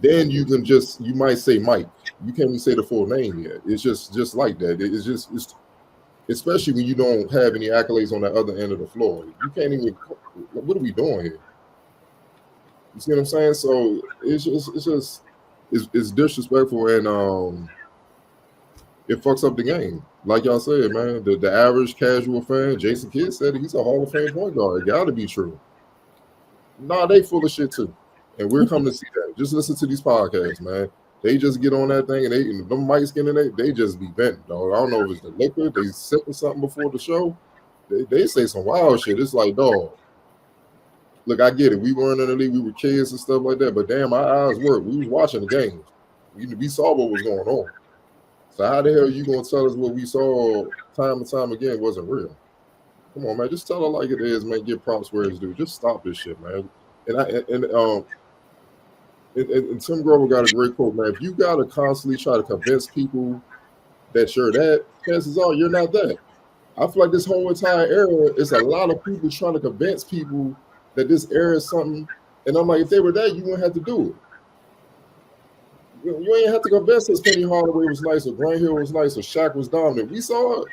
Then you might say Mike. You can't even say the full name yet. It's just like that. It's especially when you don't have any accolades on the other end of the floor. You can't even. What are we doing here? You see what I'm saying? So it's disrespectful, and it fucks up the game. Like y'all said, man, the average casual fan, Jason Kidd said he's a Hall of Fame point guard. It got to be true. Nah, they full of shit too, and we're coming to see that. Just listen to these podcasts, man. They just get on that thing, and them mics getting in they just be bent, dog. I don't know if it's the liquor, they sipping something before the show. They say some wild shit. It's like, dog. Look, I get it. We weren't in the league. We were kids and stuff like that. But damn, our eyes worked. We was watching the games. We saw what was going on. So how the hell are you going to tell us what we saw time and time again wasn't real? Come on, man. Just tell it like it is, man. Give props where it's due. Just stop this shit, man. And Tim Grover got a great quote, man. If you got to constantly try to convince people that you're that, chances are you're not that. I feel like this whole entire era is a lot of people trying to convince people that this era is something. And I'm like, if they were that, you wouldn't have to do it. You ain't have to convince us Penny Hardaway was nice or Grant Hill was nice or Shaq was dominant. We saw it.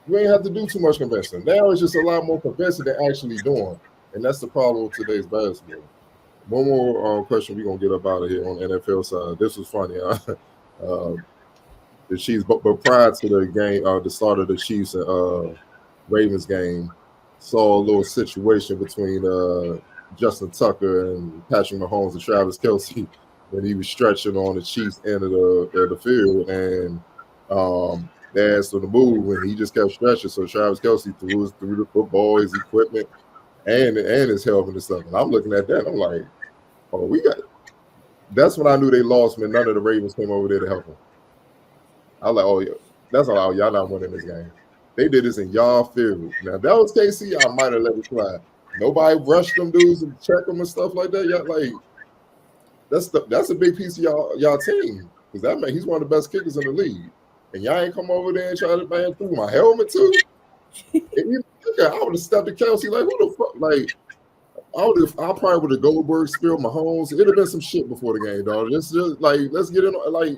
You ain't have to do too much convincing. Now it's just a lot more convincing than actually doing. And that's the problem with today's basketball. One more question we're going to get up out of here on the NFL side. This was funny. The Chiefs, but prior to the game, the start of the Chiefs and Ravens game, saw a little situation between Justin Tucker and Patrick Mahomes and Travis Kelce when he was stretching on the Chiefs end of the field, and they asked him to move, and he just kept stretching. So Travis Kelce threw the football, his equipment, and his helmet and stuff. And I'm looking at that, and I'm like, oh, we got. That's when I knew they lost when none of the Ravens came over there to help them. I was like, oh yeah, that's all. Y'all not winning this game. They did this in y'all field. Now if that was KC, I might have let it slide. Nobody rushed them dudes and check them and stuff like that. Y'all, like that's a big piece of y'all team, because that man, he's one of the best kickers in the league, and y'all ain't come over there and try to ban through my helmet too. I would have stepped to Kelce like, who the fuck? Like, I probably would have Goldberg spilled Mahomes. It'd have been some shit before the game, dog. Just like, let's get in. Like,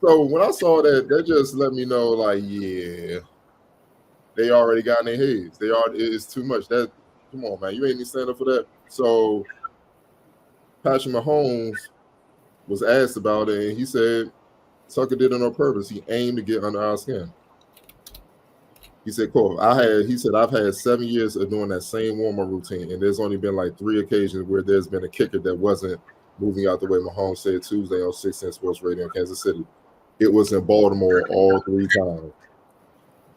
so when I saw that just let me know, like, yeah, they already got in their heads. It's too much. Come on, man, you ain't even stand up for that. So Patrick Mahomes was asked about it, and he said Tucker did it on purpose. He aimed to get under our skin. He said, "Quote: I've had 7 years of doing that same warm-up routine, and there's only been like 3 occasions where there's been a kicker that wasn't moving out the way." Mahomes said Tuesday on 610 Sports Radio in Kansas City. It was in Baltimore all 3 times.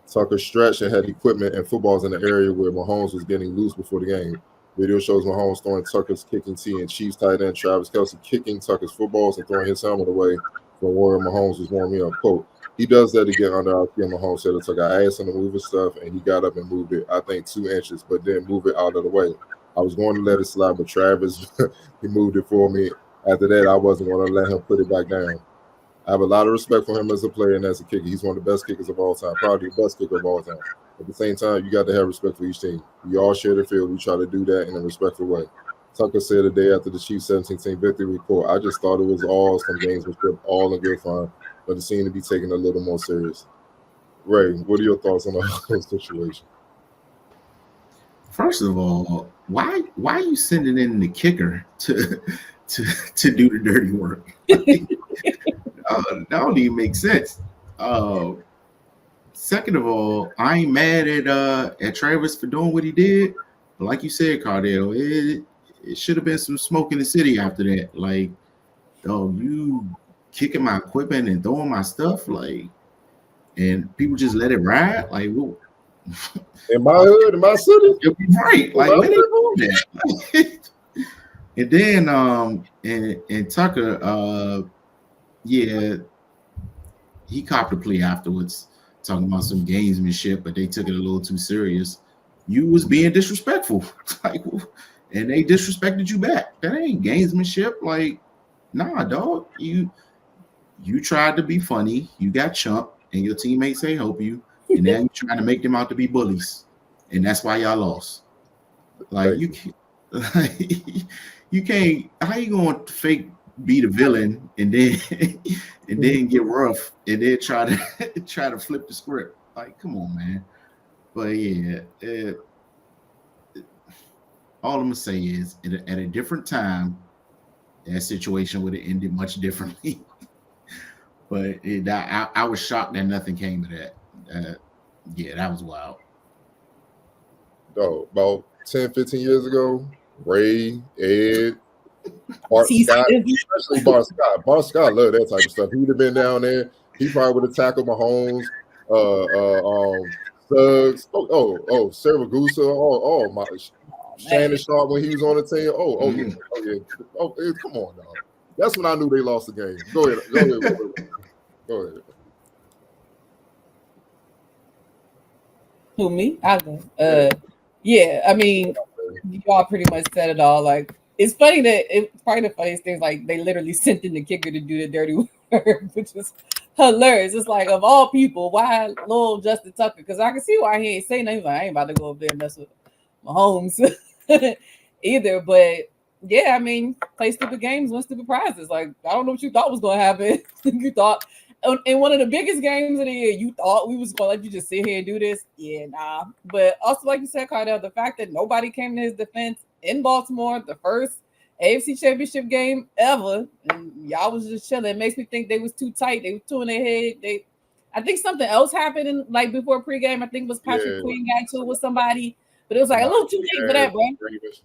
Tucker stretched and had equipment and footballs in the area where Mahomes was getting loose before the game. Video shows Mahomes throwing Tucker's kicking tee and Chiefs tight end Travis Kelce kicking Tucker's footballs and throwing his helmet away from where Mahomes was warming up. Quote: "He does that to get under our skin," Mahomes said to Tucker. "I asked him to move his stuff, and he got up and moved it, I think 2 inches, but then move it out of the way. I was going to let it slide, but Travis, he moved it for me. After that, I wasn't going to let him put it back down. I have a lot of respect for him as a player and as a kicker. He's one of the best kickers of all time, probably the best kicker of all time. At the same time, you got to have respect for each team. We all share the field. We try to do that in a respectful way." Tucker said the day after the Chiefs 17-team victory report, "I just thought it was all some gamesmanship, all in good fun, but it seemed to be taken a little more serious." Ray, what are your thoughts on the whole situation? First of all, why are you sending in the kicker to do the dirty work? That don't even make sense. Second of all, I ain't mad at Travis for doing what he did, but like you said, Cardell, it should have been some smoke in the city after that. Like, you kicking my equipment and throwing my stuff, like, and people just let it ride. Like, well, in my hood, in my city, right? Like, let it do that. And then and Tucker, yeah, he copped a plea afterwards, talking about some gamesmanship, but they took it a little too serious. You was being disrespectful, like, and they disrespected you back. That ain't gamesmanship. Like, nah, dog. You tried to be funny. You got chumped, and your teammates ain't help you, and now you're trying to make them out to be bullies, and that's why y'all lost. Like, you can't. Like, you can't. How you going to fake be the villain and then get rough and then try to flip the script? Like, come on, man. But yeah, all I'm gonna say is at a different time, that situation would have ended much differently. But I was shocked that nothing came of that. Yeah, that was wild. Oh, about 10, 15 years ago, Ray, Ed, Bart Scott, especially Bart Scott. Bart Scott loved that type of stuff. He'd have been down there. He probably would have tackled Mahomes, Suggs, Sarah Gusa, my Shannon Sharp when he was on the team. Yeah. Come on, dog. That's when I knew they lost the game. Go ahead. Who, me? I go. Yeah, I mean, y'all pretty much said it all. Like, it's funny that it's probably the funniest thing. Like, they literally sent in the kicker to do the dirty work, which is hilarious. It's like, of all people, why little Justin Tucker? Because I can see why he ain't saying nothing. Like, I ain't about to go up there and mess with Mahomes either. But yeah, I mean, play stupid games, win stupid prizes. Like, I don't know what you thought was going to happen. You thought in one of the biggest games of the year, you thought we was going to let you just sit here and do this? Yeah, nah. But also, like you said, Cardell, the fact that nobody came to his defense in Baltimore, the first AFC Championship game ever, and y'all was just chilling. It makes me think they was too tight. They was too in their head. I think something else happened like before pregame. I think it was Patrick Quinn got into it with somebody, but it was like a little too late for that, bro.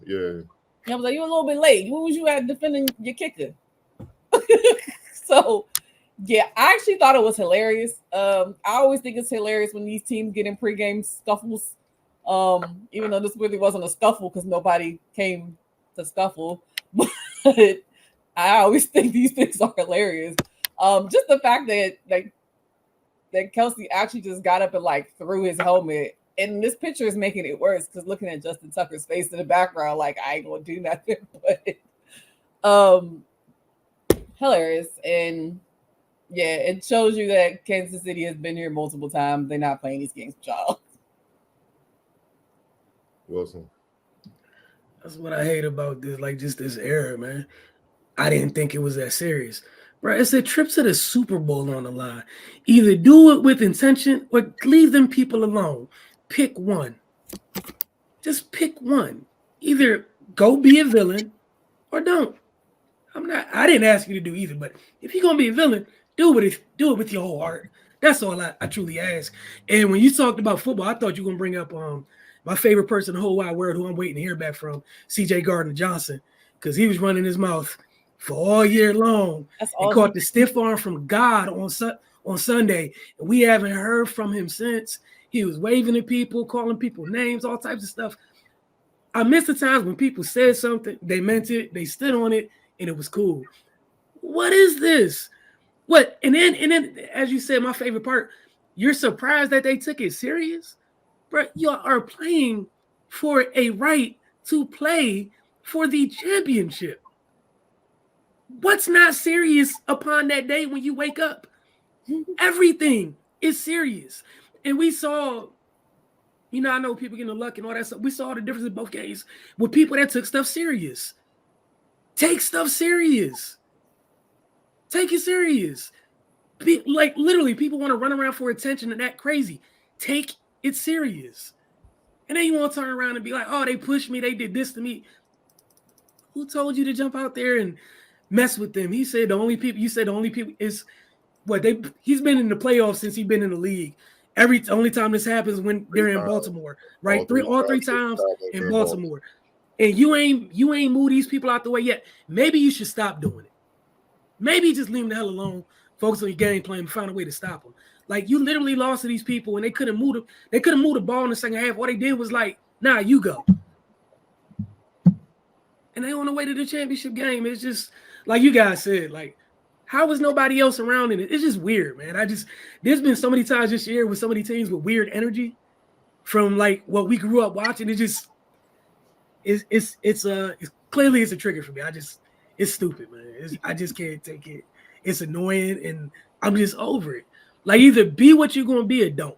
Yeah. I was like, you were a little bit late. What was you at defending your kicker? So, yeah, I actually thought it was hilarious. I always think it's hilarious when these teams get in pregame scuffles. Even though this really wasn't a scuffle because nobody came to scuffle, but I always think these things are hilarious. Just the fact that Kelsey actually just got up and like threw his helmet. And this picture is making it worse because looking at Justin Tucker's face in the background, like, I ain't gonna do nothing. But hilarious. And yeah, it shows you that Kansas City has been here multiple times. They're not playing these games with y'all. Wilson. That's what I hate about this, like, just this era, man. I didn't think it was that serious. Bro, it's a trip to the Super Bowl on the line. Either do it with intention or leave them people alone. Pick one. Just pick one. Either go be a villain or don't. I didn't ask you to do either, but if you're gonna be a villain, do it with your whole heart. That's all I truly ask. And when you talked about football, I thought you were gonna bring up my favorite person in the whole wide world who I'm waiting to hear back from, CJ Gardner-Johnson, because he was running his mouth for all year long. That's awesome. Caught the stiff arm from God on Sunday, and we haven't heard from him since. He was waving at people, calling people names, all types of stuff. I miss the times when people said something, they meant it, they stood on it, and it was cool. What is this? What? And then, as you said, my favorite part, you're surprised that they took it serious? Bro, you are playing for a right to play for the championship. What's not serious upon that day when you wake up? Everything is serious. And we saw, I know people getting the luck and all that stuff. We saw the difference in both games with people that took stuff serious. Take stuff serious. Take it serious. Like, literally, people want to run around for attention and act crazy. Take it serious. And then you want to turn around and be like, oh, they pushed me. They did this to me. Who told you to jump out there and mess with them? You said the only people is what he's been in the playoffs since he's been in the league. Only time this happens when they're in Baltimore, right? All three times in Baltimore. And you ain't moved these people out the way yet. Maybe you should stop doing it. maybe just leave them the hell alone. Focus on your game plan and find a way to stop them. Like, you literally lost to these people and they couldn't move the ball in the second half. All they did was like, nah, you go. And they on the way to the championship game. It's just like you guys said, like, how was nobody else around in it? It's just weird, man. There's been so many times this year with so many teams with weird energy from like what we grew up watching. It just it's clearly it's a trigger for me. It's stupid, man. I just can't take it. It's annoying and I'm just over it. Like, either be what you're gonna be or don't.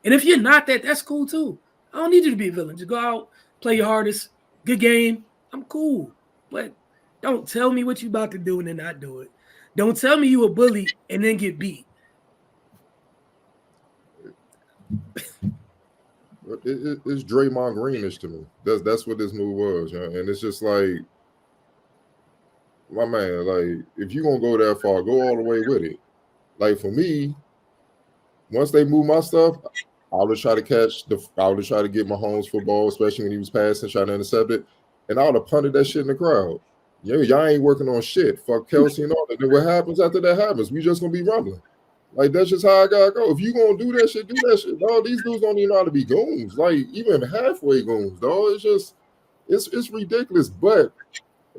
And if you're not that, that's cool too. I don't need you to be a villain. Just go out, play your hardest, good game. I'm cool. But don't tell me what you about to do and then not do it. Don't tell me you a bully and then get beat. It's Draymond Greenish to me. That's what this move was, you know? And it's just like, my man, like, if you're gonna go that far, go all the way with it. Like, for me, once they move my stuff, I would try to get Mahomes football, especially when he was passing, trying to intercept it, and I would have punted that shit in the crowd. Y'all ain't working on shit. Fuck Kelsey and all that. Then what happens after that happens? We just gonna be rumbling. Like, that's just how I gotta go. If you gonna do that shit, do that shit. Dog, these dudes don't even know how to be goons. Like, even halfway goons, dog. It's just, it's ridiculous. But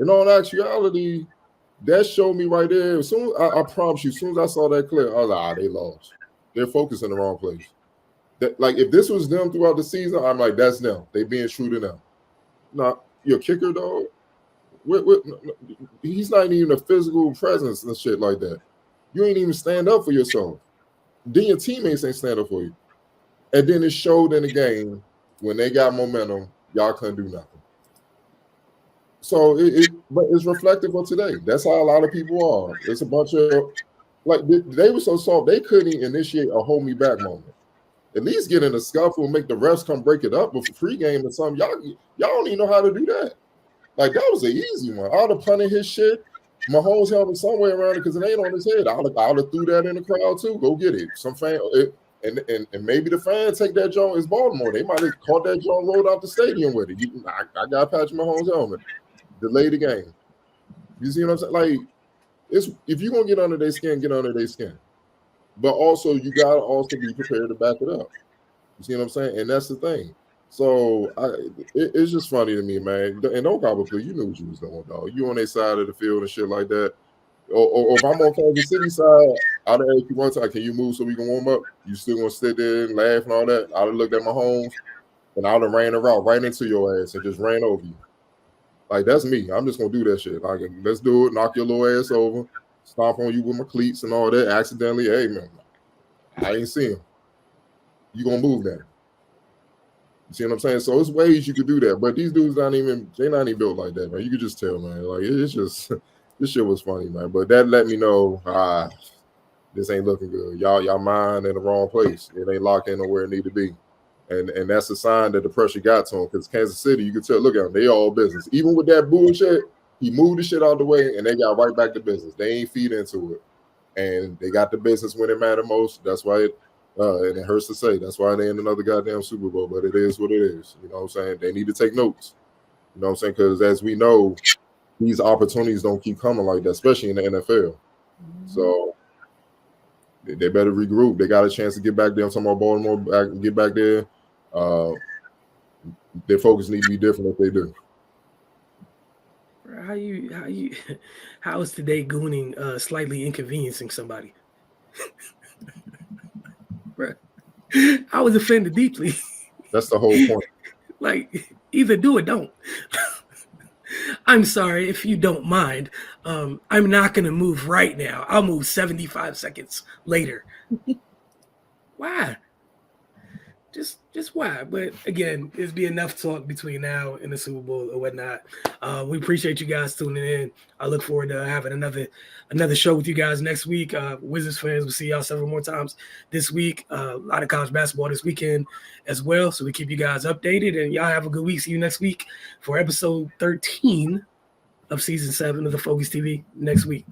in all actuality, that showed me right there. I promise you, as soon as I saw that clip, I was like, they lost. They're focused in the wrong place. Like, if this was them throughout the season, I'm like, that's them. They being true to them. Nah, your kicker, dog. He's not even a physical presence and shit like that. You ain't even stand up for yourself. Then your teammates ain't stand up for you. And then it showed in the game when they got momentum, y'all couldn't do nothing. So but it's reflective of today. That's how a lot of people are. It's a bunch of, like, they were so soft they couldn't even initiate a hold me back moment. At least get in a scuffle and make the refs come break it up. But for pregame or something, y'all don't even know how to do that. Like, that was an easy one. I would have punted his shit. Mahomes held him somewhere around it because it ain't on his head. I would have threw that in the crowd too. Go get it. Some fan and maybe the fans take that joint. It's Baltimore. They might have caught that joint, rolled out the stadium with it. I got Patrick Mahomes' helmet. Delay the game. You see what I'm saying? Like, if you're gonna get under their skin, get under their skin. But also, you gotta also be prepared to back it up. You see what I'm saying? And that's the thing. So it's just funny to me, man. And don't probably, you knew what you was doing, dog. You on their side of the field and shit like that. Or if I'm on Kansas City side, I'd have asked you one time, can you move so we can warm up? You still gonna sit there and laugh and all that? I'd have looked at Mahomes and I'd have ran a route right into your ass and just ran over you. Like, that's me. I'm just gonna do that shit. Like, let's do it, knock your little ass over, stomp on you with my cleats and all that. Accidentally, hey man, I ain't see him. You gonna move that. You see what I'm saying? So it's ways you could do that, but these dudes they're not even built like that, man. You could just tell, man. Like, it's just this shit was funny, man. But that let me know this ain't looking good. Y'all mind in the wrong place. It ain't locked in where it need to be. And that's a sign that the pressure got to him, because Kansas City, you could tell, look at them, they all business. Even with that bullshit, he moved the shit out the way and they got right back to business. They ain't feed into it. And they got the business when it mattered most. That's why and it hurts to say, that's why they in another goddamn Super Bowl, but it is what it is. You know what I'm saying? They need to take notes. You know what I'm saying? Because as we know, these opportunities don't keep coming like that, especially in the NFL. So they better regroup. They got a chance to get back there. I'm talking about Baltimore, get back there. Their focus needs to be different if they do. How is today gooning slightly inconveniencing somebody? Bro, I was offended deeply. That's the whole point. Like, either do or don't. I'm sorry if you don't mind. I'm not gonna move right now. I'll move 75 seconds later. Why? Just why? But again, it'll be enough talk between now and the Super Bowl or whatnot. We appreciate you guys tuning in. I look forward to having another show with you guys next week. Wizards fans, we'll see y'all several more times this week. A lot of college basketball this weekend as well. So we keep you guys updated, and y'all have a good week. See you next week for episode 13 of season 7 of the Focus TV next week.